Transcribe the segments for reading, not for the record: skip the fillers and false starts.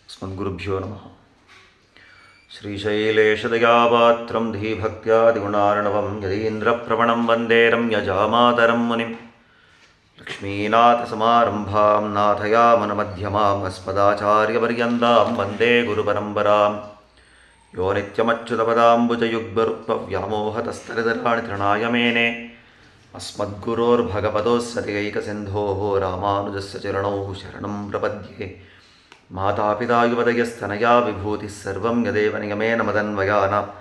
अस्मद्गुरुभ्यो नमः। श्रीशैलेशदयापात्रं धीभक्त्यादिगुणार्णवं यतीन्द्रप्रवणं वन्दे रम्यजामातरं मुनिं लक्ष्मीनाथसमारम्भां नाथयामनमध्यमाम् अस्मदाचार्यपर्यन्तां वन्दे गुरुपरम्परां यो नित्यमच्युतपदाम्बुजयुग्मरुक्मव्यामोहतस्तरितराणि तृणाय मेने अस्मद्गुरोर्भगवतोऽस्य दैकसिन्धोः रामानुजस्य चरणौ शरणं प्रपद्ये। मातापिता युवतयस्तनया विभूतिः सर्वं यदेव नियमेन मदन्वयानाम्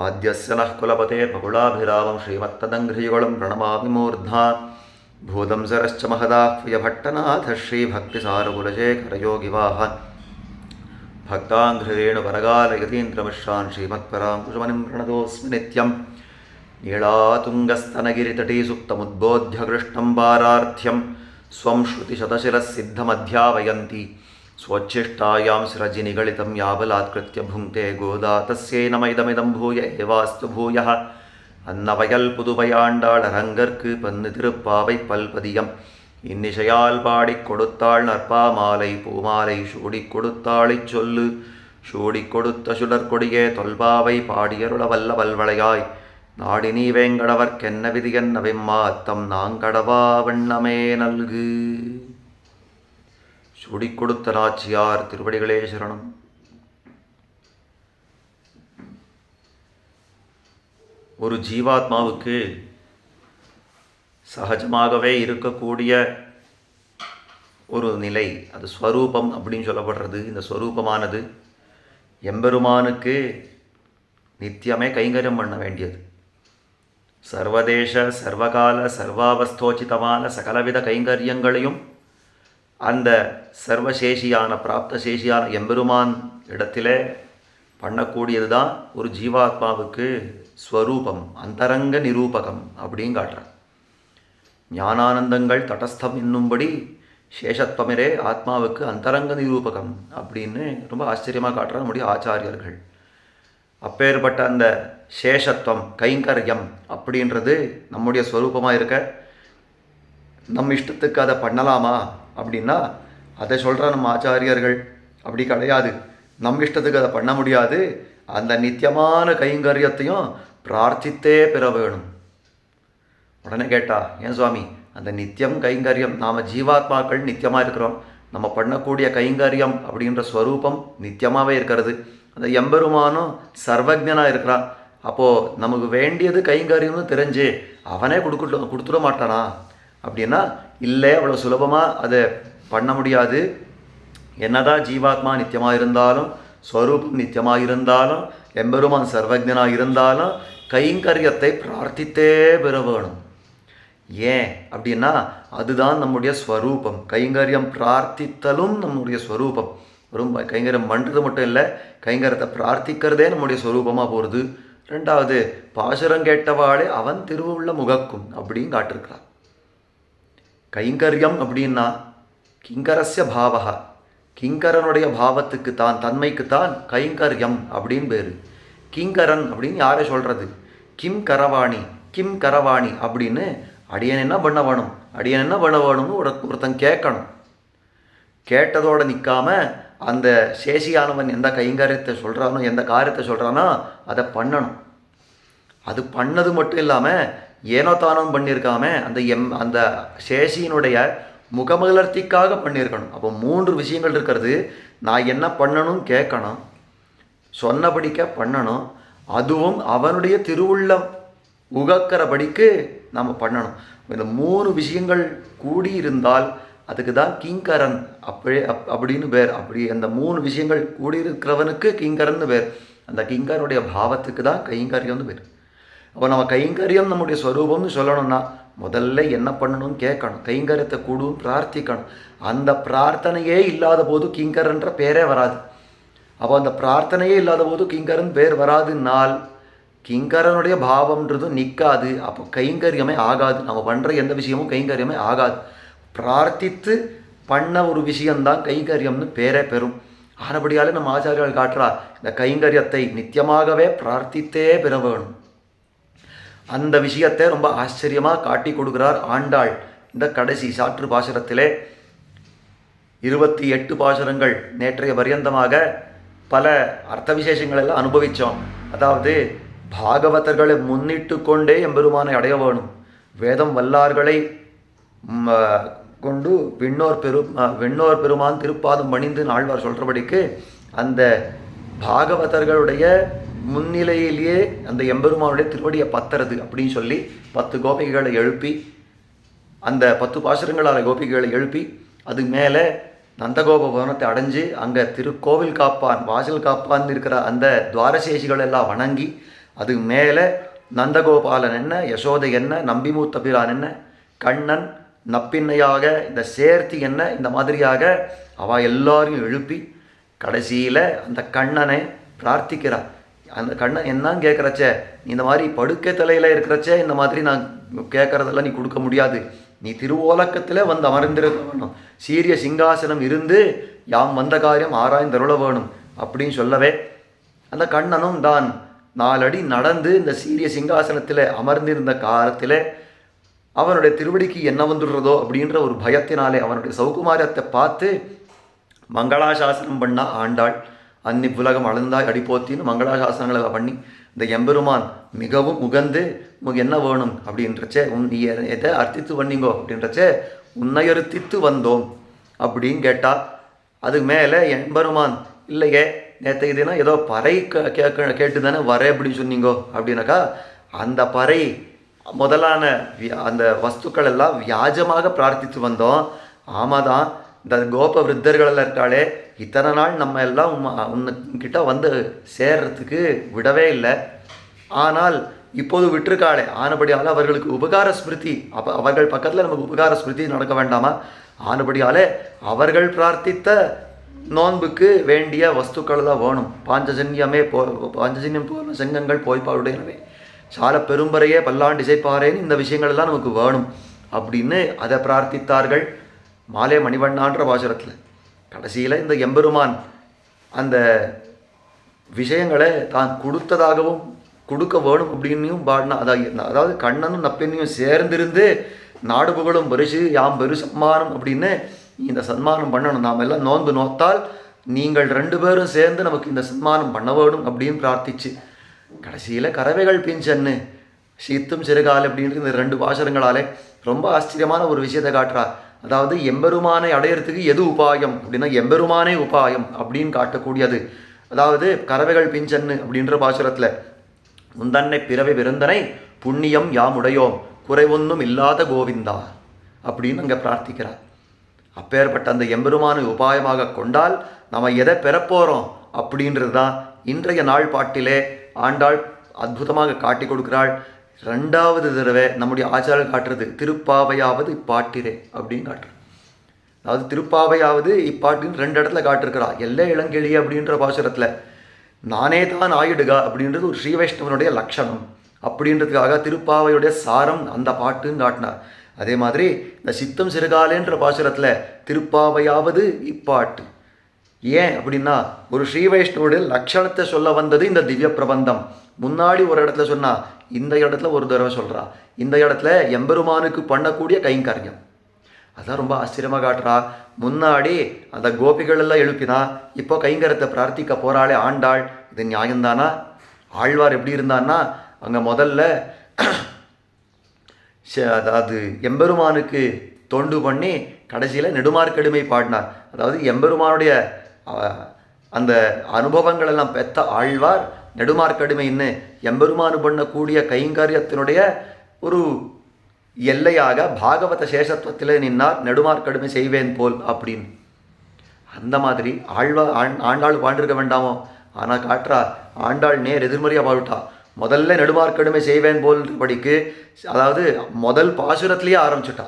आद्यस्य नः कुलपतेर्बकुलाभिरामं श्रीमत्तदङ्घ्रियुगलं प्रणमामि मूर्ध्ना भूतं सरश्च महदाह्वयभट्टनाथ श्रीभक्तिसारकुलशेखरयोगिवाहान् भक्ताङ्घ्रिरेणुपरगालयतीन्द्रमिश्रान् श्रीमत्पराङ्कुशमुनिं प्रणतोऽस्मि नित्यं। नीलातुङ्गस्तनगिरितटी सुप्तमुद्बोध्य कृष्णं पारार्थ्यं स्वं श्रुतिशतशिरःसिद्धमध्यापयन्ति स्वच्छिष्टायां स्रजिनिगलितं याबलात्कृत्य भुङ्क्ते गोदा तस्यै नमैदमिदं भूय एवास्तु भूयः। अन्नवयल புதுவையாண்டாள் அரங்கற்கு பன்னு திருப்பாவை பல்பதியம் இன்னிசையால் பாடிக் கொடுத்தாள் நற்பாமாலை பூமாலை சூடிக் கொடுத்தாளைச் சொல்லு சூடிக் கொடுத்த சுடற்கொடியே தொல்பாவை பாடியருள வல்ல வல்வளையாய் நாடினி வேங்கடவர்க்கென்ன விதியென்ன விம்மாத்தம் நாங்கடவா வண்ணமே நல்கு. சூடிக் கொடுத்த நாச்சியார் திருவடிகளே சரணம். ஒரு ஜீவாத்மாவுக்கு சகஜமாகவே இருக்கக்கூடிய ஒரு நிலை, அது ஸ்வரூபம் அப்படின்னு சொல்லப்படுறது. இந்த ஸ்வரூபமானது எம்பெருமானுக்கு நித்தியமே கைங்கரியம் பண்ண வேண்டியது. சர்வதேச சர்வகால சர்வாவஸ்தோச்சிதமான சகலவித கைங்கரியங்களையும் அந்த சர்வசேஷியான பிராப்தசேஷியான எம்பெருமான் இடத்திலே பண்ணக்கூடியது தான் ஒரு ஜீவாத்மாவுக்கு ஸ்வரூபம், அந்தரங்க நிரூபகம் அப்படின்னு காட்டுறார். ஞானானந்தங்கள் தடஸ்தம் என்னும்படி சேஷத்வமிரே ஆத்மாவுக்கு அந்தரங்க நிரூபகம் அப்படின்னு ரொம்ப ஆச்சரியமாக காட்டுறார் நம்முடைய ஆச்சாரியர்கள். அப்பேற்பட்ட அந்த சேஷத்துவம் கைங்கரியம் அப்படின்றது நம்முடைய ஸ்வரூபமாக இருக்க நம் இஷ்டத்துக்கு அதை பண்ணலாமா அப்படின்னா அதை சொல்கிற நம்ம ஆச்சாரியர்கள் அப்படி கிடையாது. நம் இஷ்டத்துக்கு அதை பண்ண முடியாது. அந்த நித்தியமான கைங்கரியத்தையும் பிரார்த்தித்தே பெற வேணும். உடனே கேட்டா, ஏன் சுவாமி அந்த நித்தியம் கைங்கரியம், நாம் ஜீவாத்மாக்கள் நித்தியமாக இருக்கிறோம், நம்ம பண்ணக்கூடிய கைங்கரியம் அப்படின்ற ஸ்வரூபம் நித்தியமாகவே இருக்கிறது. அந்த எம்பெருமானும் சர்வஜனாக இருக்கிறான். அப்போது நமக்கு வேண்டியது கைங்கரியம்னு தெரிஞ்சு அவனே கொடுத்துட மாட்டானா அப்படின்னா இல்லை, அவ்வளோ சுலபமாக அதை பண்ண முடியாது. என்னதான் ஜீவாத்மா நித்தியமாக இருந்தாலும் ஸ்வரூபம் நித்தியமாக இருந்தாலும் எம்பெருமான் சர்வஜனாக இருந்தாலும் கைங்கரியத்தை பிரார்த்தித்தே பெற வேணும். ஏன் அப்படின்னா அதுதான் நம்முடைய ஸ்வரூபம். கைங்கரியம் பிரார்த்தித்தலும் நம்முடைய ஸ்வரூபம். வெறும் கைங்கரியம் பண்ணுறது மட்டும் இல்லை, கைங்கரியத்தை பிரார்த்திக்கிறதே நம்முடைய ஸ்வரூபமாக போகிறது. ரெண்டாவது, பாசுரம் கேட்டவாளே அவன் திருவுள்ள முகக்கும் அப்படின்னு காட்டிருக்கிறான். கைங்கரியம் அப்படின்னா கிங்கரஸ்ய பாவகா, கிங்கரனுடைய பாவத்துக்கு தான் தன்மைக்குத்தான் கைங்கரியம் அப்படின்னு பேர். கிங்கரன் அப்படின்னு யாரை சொல்கிறது? கிம் கரவாணி, கிம் கரவாணி அப்படின்னு அடியன் என்ன பண்ண வேணும், அடியன் என்ன பண்ண வேணும்னு ஒருத்தன் கேட்கணும். கேட்டதோடு நிற்காம அந்த சேஷியானவன் எந்த கைங்கரியத்தை சொல்கிறானோ, எந்த காரியத்தை சொல்கிறானோ அதை பண்ணணும். அது பண்ணது மட்டும் இல்லாமல் ஏனோ தானும் பண்ணியிருக்காம அந்த சேஷியினுடைய முகமலர்த்திக்காக பண்ணியிருக்கணும். அப்போ 3 விஷயங்கள் இருக்கிறது. நான் என்ன பண்ணணும் கேட்கணும், சொன்னபடிக்க பண்ணணும், அதுவும் அவனுடைய திருவுள்ளம் உகக்கிறபடிக்கு நாம் பண்ணணும். இந்த 3 விஷயங்கள் கூடி இருந்தால் அதுக்கு தான் கிங்கரன் அப்படின்னு பேர். அப்படி அந்த 3 விஷயங்கள் கூடியிருக்கிறவனுக்கு கிங்கரன்னு பேர். அந்த கிங்கருடைய பாவத்துக்கு தான் கைங்கரியம்னு பேர். அப்போ நம்ம கைங்கரியம் நம்முடைய ஸ்வரூபம்னு சொல்லணும்னா முதல்ல என்ன பண்ணணும்னு கேட்கணும், கைங்கரியத்தை கூடும் பிரார்த்திக்கணும். அந்த பிரார்த்தனையே இல்லாத போது கிங்கரன்ற பேரே வராது. அப்போ அந்த பிரார்த்தனையே இல்லாத போது கிங்கரன் பேர் வராதுனால் கிங்கரனுடைய பாவம்ன்றது நிற்காது. அப்போ கைங்கரியமே ஆகாது. நம்ம பண்ணுற எந்த விஷயமும் கைங்கரியமே ஆகாது. பிரார்த்தித்து பண்ண ஒரு விஷயந்தான் கைங்கரியம்னு பேரே பெறும். ஆனபடியாலே நம்ம ஆச்சாரியர்கள் காட்டுறா இந்த கைங்கரியத்தை நித்தியமாகவே பிரார்த்தித்தே பெற வேணும். அந்த விஷயத்தை ரொம்ப ஆச்சரியமாக காட்டி கொடுக்குறார் ஆண்டாள் இந்த கடைசி சாற்று பாசுரத்திலே. 28 பாசுரங்கள் நேற்றைய பரியந்தமாக பல அர்த்த விசேஷங்கள் எல்லாம் அனுபவித்தோம். அதாவது பாகவதர்களை முன்னிட்டு கொண்டே எம்பெருமானை அடைய வேணும். வேதம் வல்லார்களை கொண்டு விண்ணோர் பெருமான் திருப்பாதம் பணிந்து ஆழ்வார் சொல்கிறபடிக்கு அந்த பாகவதர்களுடைய முன்னிலையிலேயே அந்த எம்பெருமானுடைய திருவடியை பத்துறது அப்படின்னு சொல்லி 10 கோபிகைகளை எழுப்பி அந்த 10 பாசுரங்களால் கோபிகைகளை எழுப்பி அது மேலே நந்தகோப பவனத்தை அடைஞ்சு அங்கே திருக்கோவில் காப்பான் வாசல் காப்பான் இருக்கிற அந்த துவாரசேஷிகள் எல்லாம் வணங்கி அது மேலே நந்தகோபாலன் என்ன, யசோதை என்ன, நம்பிமூத்த பிரான் என்ன, கண்ணன் நப்பின்னையாக இந்த சேர்த்தி என்ன, இந்த மாதிரியாக அவள் எல்லாரையும் எழுப்பி கடைசியில் அந்த கண்ணனை பிரார்த்திக்கிறார். அந்த கண்ணன் என்னன்னு கேட்குறச்சே, இந்த மாதிரி படுக்கை தலையில் இருக்கிறச்சே இந்த மாதிரி நான் கேட்குறதெல்லாம் நீ கொடுக்க முடியாது, நீ திருவோலக்கத்தில் வந்து அமர்ந்திருக்க வேணும், சீரிய சிங்காசனம் இருந்து யாம் வந்த காரியம் ஆராய்ந்தருள வேணும் அப்படின்னு சொல்லவே அந்த கண்ணனும் தான் 4 அடி நடந்து இந்த சீரிய சிங்காசனத்தில் அமர்ந்திருந்த காலத்தில் அவனுடைய திருவடிக்கு என்ன வந்துடுறதோ அப்படின்ற ஒரு பயத்தினாலே அவனுடைய சௌகுமாரியத்தை பார்த்து மங்களாசாசனம் பண்ணா ஆண்டாள். அன்னி புலகம் அழுந்தாய் அடிப்போத்தின்னு மங்களாசாசனங்களை பண்ணி இந்த எம்பெருமான் மிகவும் உகந்து உனக்கு என்ன வேணும் அப்படின்றச்சே, நீ எதை அர்த்தித்து பண்ணீங்கோ அப்படின்றச்சே, உன்னை அர்த்தித்து வந்தோம் அப்படின்னு கேட்டா. அதுக்கு மேலே எம்பெருமான் இல்லையே நேற்று இதுனா ஏதோ பறை கேட்டு தானே வரே அப்படின்னு சொன்னீங்கோ அப்படின்னாக்கா, அந்த பறை முதலான அந்த வஸ்துக்கள் எல்லாம் வியாஜமாக பிரார்த்தித்து வந்தோம். ஆமாதான், இந்த கோப விருத்தர்களெல்லாம் இருக்காளே இத்தனை நாள் நம்ம எல்லாம் உன்கிட்ட வந்து சேர்றதுக்கு விடவே இல்லை, ஆனால் இப்போது விட்டுருக்காளே ஆனபடியால் அவர்களுக்கு உபகார ஸ்மிருதி, அப்போ அவர்கள் பக்கத்தில் நமக்கு உபகார ஸ்மிருதி நடக்க வேண்டாமா, ஆனபடியாலே அவர்கள் பிரார்த்தித்த நோன்புக்கு வேண்டிய வஸ்துக்கள் தான் வேணும். பாஞ்சஜன்யம் போல செங்கங்கள் போய்பாடுடையனவே சால பெரும்பறையே பல்லாண்டு இசைப்பாரேன்னு இந்த விஷயங்கள் எல்லாம் நமக்கு வேணும் அப்படின்னு அதை பிரார்த்தித்தார்கள். மாலே மணிவண்ணான்ற பாசுரத்தில் கடைசியில் இந்த எம்பெருமான் அந்த விஷயங்களை தான் கொடுத்ததாகவும் கொடுக்க வேணும் அப்படின்னும் பாடினா. அதாவது கண்ணனும் நப்பெண்ணையும் சேர்ந்திருந்து நாடு புகழும் பரிசு யாம் பெரு சம்மானம் அப்படின்னு இந்த சன்மானம் பண்ணணும், நாம் எல்லாம் நோன்பு நோத்தால் நீங்கள் 2 பேரும் சேர்ந்து நமக்கு இந்த சன்மானம் பண்ண வேணும் அப்படின்னு பிரார்த்திச்சு கடைசியில் கறவைகள் பிஞ்சன்னு சீத்தும் சிறுகால் அப்படின்றது இந்த 2 பாசுரங்களாலே ரொம்ப ஆச்சரியமான ஒரு விஷயத்தை காட்டுறா. அதாவது எம்பெருமானை அடையிறதுக்கு எது உபாயம் அப்படின்னா எம்பெருமானே உபாயம் அப்படின்னு காட்டக்கூடியது. அதாவது கறவைகள் பிஞ்சன்னு அப்படின்ற பாசுரத்தில் முந்தன்னை பிறவை விருந்தனை புண்ணியம் யாம் உடையோம் குறைவொன்னும் இல்லாத கோவிந்தா அப்படின்னு அங்கே பிரார்த்திக்கிறார். அப்பேற்பட்ட அந்த எம்பெருமானை உபாயமாக கொண்டால் நம்ம எதை பெறப்போகிறோம் அப்படின்றது தான் இன்றைய நாள் பாட்டிலே ஆண்டாள் அற்புதமாக காட்டி கொடுக்கிறாள். 2வது தடவை நம்முடைய ஆச்சாரியர் காட்டுறது திருப்பாவையாவது இப்பாட்டிரே அப்படின்னு காட்டுறது. அதாவது திருப்பாவையாவது இப்பாட்டின்னு 2 இடத்துல காட்டிருக்கிறா. எல்லை இளங்கிளி அப்படின்ற பாசுரத்தில் நானே தான் ஆயிடுகா அப்படின்றது ஒரு ஸ்ரீ வைஷ்ணவனுடைய லட்சணம் அப்படின்றதுக்காக திருப்பாவையுடைய சாரம் அந்த பாட்டுன்னு காட்டினார். அதே மாதிரி இந்த சித்தம் சிறுகாலேன்ற பாசுரத்தில் திருப்பாவையாவது இப்பாட்டு ஏன் அப்படின்னா ஒரு ஸ்ரீ வைஷ்ணவுடைய லட்சணத்தை சொல்ல வந்தது இந்த திவ்ய பிரபந்தம். முன்னாடி ஒரு இடத்துல சொன்னா, இந்த இடத்துல ஒரு தடவை சொல்கிறா. இந்த இடத்துல எம்பெருமானுக்கு பண்ணக்கூடிய கைங்கரியம் அதான் ரொம்ப ஆச்சரியமாக காட்டுறா. முன்னாடி அந்த கோபிகள் எல்லாம் எழுப்பினா, இப்போ கைங்கரத்தை பிரார்த்திக்க போகிறாளே ஆண்டாள், இது நியாயம்தானா? ஆழ்வார் எப்படி இருந்தான்னா அங்கே முதல்ல அதாவது எம்பெருமானுக்கு தொண்டு பண்ணி கடைசியில் நெடுமார்க்கடிமை பாடினார். அதாவது எம்பெருமானுடைய அந்த அனுபவங்கள் எல்லாம் பெற்ற ஆழ்வார் நெடுமார்க்கடிமைன்னு எம்பெருமானு பண்ணக்கூடிய கைங்கரியத்தினுடைய ஒரு எல்லையாக பாகவத சேஷத்துவத்தில் நின்னார், நெடுமார்க்கடிமை செய்வேன் போல் அப்படின்னு. அந்த மாதிரி ஆண்டாள் பாண்டிருக்க வேண்டாமோ? ஆனால் காட்டுறா ஆண்டாள் நேர் எதிர்மறையாக பாடுட்டா. முதல்ல நெடுமார்க்கடிமை செய்வேன் போல் படிக்கு, அதாவது முதல் பாசுரத்திலேயே ஆரம்பிச்சுட்டா.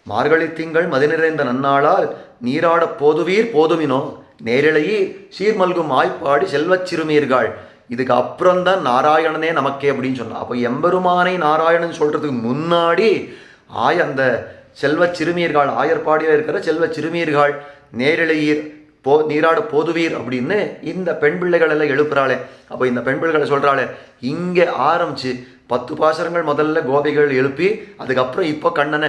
மார்கழி திங்கள் மதி நிறைந்த நன்னாளால் நீராட போதுவீர் போதுமினோ நேரிழையே சீர்மல்கும் ஆய்ப்பாடி செல்வச் சிறுமீர்கள். இதுக்கு அப்புறம்தான் நாராயணனே நமக்கே அப்படின்னு சொன்னான். அப்போ எம்பெருமானை நாராயணன் சொல்கிறதுக்கு முன்னாடி அந்த செல்வச் சிறுமீர்கள் ஆயர்பாடியில் இருக்கிற செல்வச் சிறுமீர்கள் நேரிழையீர் நீராட போதுவீர் அப்படின்னு இந்த பெண் பிள்ளைகள் எல்லாம் எழுப்புறாளே. அப்போ இந்த பெண் பிள்ளைகளை சொல்கிறாளே, இங்கே ஆரம்பித்து 10 பாசுரங்கள் முதல்ல கோபிகள் எழுப்பி அதுக்கப்புறம் இப்போ கண்ணனை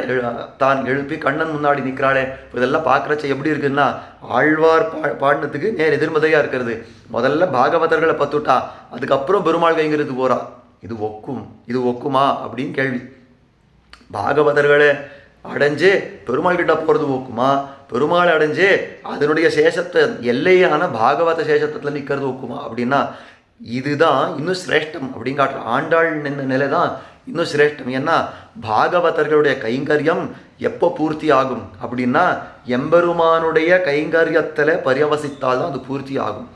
தான் எழுப்பி கண்ணன் முன்னாடி நிற்கிறாளே. இதெல்லாம் பார்க்குறச்ச எப்படி இருக்குன்னா ஆழ்வார் பாடினத்துக்கு நேர் எதிர்மதையாக இருக்கிறது. முதல்ல பாகவதர்களை பத்துட்டா அதுக்கப்புறம் பெருமாள் கைங்கிறது போகிறா. இது ஒக்குமா அப்படின்னு கேள்வி. பாகவதர்களை அடைஞ்சு பெருமாள் கிட்ட போகிறது ஒக்குமா, பெருமாள் அடைஞ்சு அதனுடைய சேஷத்தை எல்லையான பாகவத சேஷத்தில் நிற்கிறது ஒக்குமா அப்படின்னா இதுதான் இன்னும் சிரேஷ்டம் அப்படின்னு காட்டுற. ஆண்டாள் நின்ற நிலை தான் இன்னும் சிரேஷ்டம். ஏன்னா பாகவதர்களுடைய கைங்கரியம் எப்போ பூர்த்தி ஆகும் அப்படின்னா எம்பெருமானுடைய கைங்கரியத்தில் பரியவசித்தால் தான் அது பூர்த்தி ஆகும்.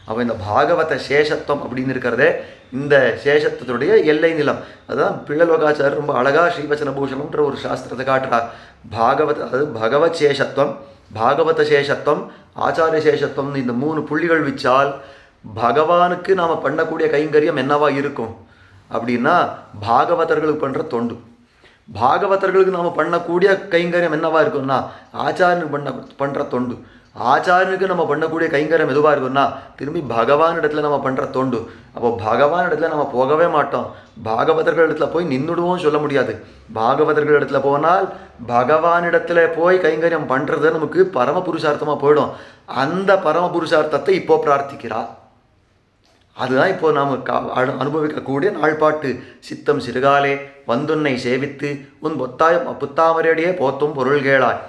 அவன் இந்த பாகவத சேஷத்துவம் அப்படின்னு இருக்கிறதே இந்த சேஷத்துடைய எல்லை நிலம். அதுதான் பிள்ளலோகாச்சாரியர் ரொம்ப அழகா ஸ்ரீவச்சன பூஷணம்ன்ற ஒரு சாஸ்திரத்தை காட்டுறார். அதாவது பகவத் சேஷத்துவம், பாகவத சேஷத்துவம், ஆச்சாரிய சேஷத்துவம் இந்த 3 புள்ளிகள் வச்சால் பகவானுக்கு நாம் பண்ணக்கூடிய கைங்கரியம் என்னவா இருக்கும் அப்படின்னா பாகவதர்களுக்கு பண்ணுற தொண்டு. பாகவதர்களுக்கு நாம் பண்ணக்கூடிய கைங்கரியம் என்னவா இருக்கும்னா ஆச்சாரியனுக்கு பண்ணுற தொண்டு. ஆச்சாரியனுக்கு நம்ம பண்ணக்கூடிய கைங்கரியம் எதுவாக இருக்கும்னா திரும்பி பகவான் இடத்துல நம்ம பண்ணுற தொண்டு. அப்போ பகவான் இடத்துல நம்ம போகவே மாட்டோம். பாகவதர்கள் இடத்துல போய் நின்றுடுவோம் சொல்ல முடியாது. பாகவதர்கள் இடத்துல போனால் பகவானிடத்துல போய் கைங்கரியம் பண்ணுறது நமக்கு பரம புருஷார்த்தமாக போயிடும். அந்த பரம புருஷார்த்தத்தை இப்போ பிரார்த்திக்கிறா. அதுதான் இப்போ நாம் அனுபவிக்கக்கூடிய நாள்பாட்டு. சித்தம் சிறுகாலே வந்துன்னை சேவித்து உன் புத்தாமரையடியே போத்தும் பொருள்கேளாய்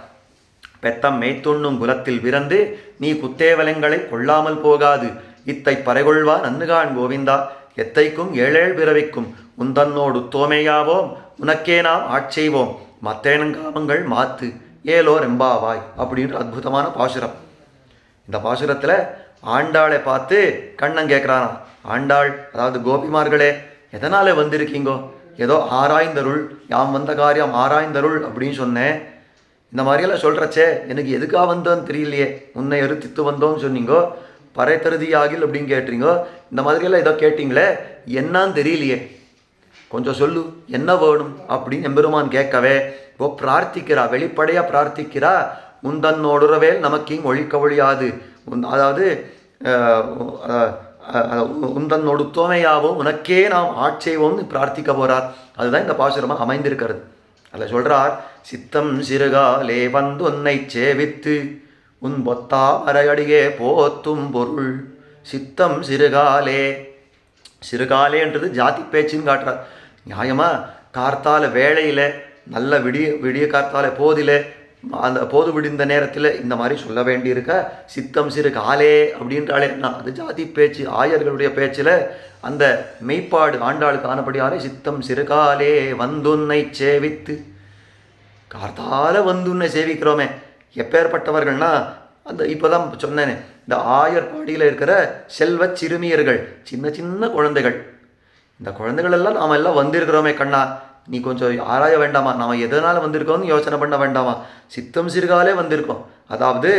பெத்தம் மேய்த்துண்ணும் குலத்தில் பிறந்து நீ குத்தேவலங்களை கொள்ளாமல் போகாது இத்தை பறைகொள்வா நன்னுகான் கோவிந்தா எத்தைக்கும் ஏழேழ் பிறவிக்கும் உந்தன்னோடு தோமையாவோம் உனக்கே நாம் ஆட்செய்வோம் மத்தேனங்காமங்கள் மாத்து ஏலோ ரெம்பாவாய் அப்படின்ற அற்புதமான பாசுரம். இந்த பாசுரத்தில் ஆண்டாளை பார்த்து கண்ணன் கேட்குறானா, ஆண்டாள் அதாவது கோபிமார்களே எதனால வந்திருக்கீங்கோ? ஏதோ ஆராய்ந்தருள், யாம் வந்த காரியம் ஆராய்ந்தருள் அப்படின்னு சொன்னேன். இந்த மாதிரியெல்லாம் சொல்கிறச்சே எனக்கு எதுக்காக வந்தோன்னு தெரியலையே. உன்னை எருத்தித்து வந்தோன்னு சொன்னீங்கோ, பறை தருதி ஆகில் அப்படின்னு கேட்டீங்கோ. இந்த மாதிரியெல்லாம் ஏதோ கேட்டிங்களே என்னான்னு தெரியலையே, கொஞ்சம் சொல்லு என்ன வேணும் அப்படின்னு எம்பெருமான் கேட்கவே இப்போ பிரார்த்திக்கிறா, வெளிப்படையாக பிரார்த்திக்கிறா. உந்தன்னோடுறவேல் நமக்கு இங்கே ஒழிக்க ஒழியாது, அதாவது உந்தன்னோடு தோமையாவோம் உனக்கே நாம் ஆட்செய்வோம்னு பிரார்த்திக்க போகிறார். அதுதான் இந்த பாசுரமாக அமைந்திருக்கிறது. அதில் சொல்கிறார், சித்தம் சிறுகாலே வந்து உன்னை சேவித்து உன் பொத்தா மரையடியே போத்தும் பொருள். சித்தம் சிறுகாலே, சிறுகாலேன்றது ஜாதி பேச்சுன்னு காட்டுறார். நியாயமாக கார்த்தால வேளையில் நல்ல விடிய கார்த்தால போதில் அந்த போது விடிந்த நேரத்தில் இந்த மாதிரி சொல்ல வேண்டியிருக்க. சித்தம் சிறு காலே அப்படின்றாலே என்ன, அது ஜாதி பேச்சு, ஆயர்களுடைய பேச்சில் அந்த மெய்ப்பாடு ஆண்டாளுக்கு ஆனபடியாலே சித்தம் சிறுகாலே வந்துன்னை சேவித்து. கார்த்தால வந்துன்னை சேவிக்கிறோமே எப்பேற்பட்டவர்கள்னா அந்த இப்போ தான் சொன்னேனே இந்த ஆயர் பாடியில் இருக்கிற செல்வ சிறுமியர்கள், சின்ன சின்ன குழந்தைகள். இந்த குழந்தைகள் எல்லாம் நாம் எல்லாம் வந்திருக்கிறோமே கண்ணா, நீ கொஞ்சம் ஆராய வேண்டாமா? நாம் எதனால் வந்திருக்கோம்னு யோசனை பண்ண வேண்டாமா? சித்தம் சிறுகாலே வந்திருக்கோம், அதாவது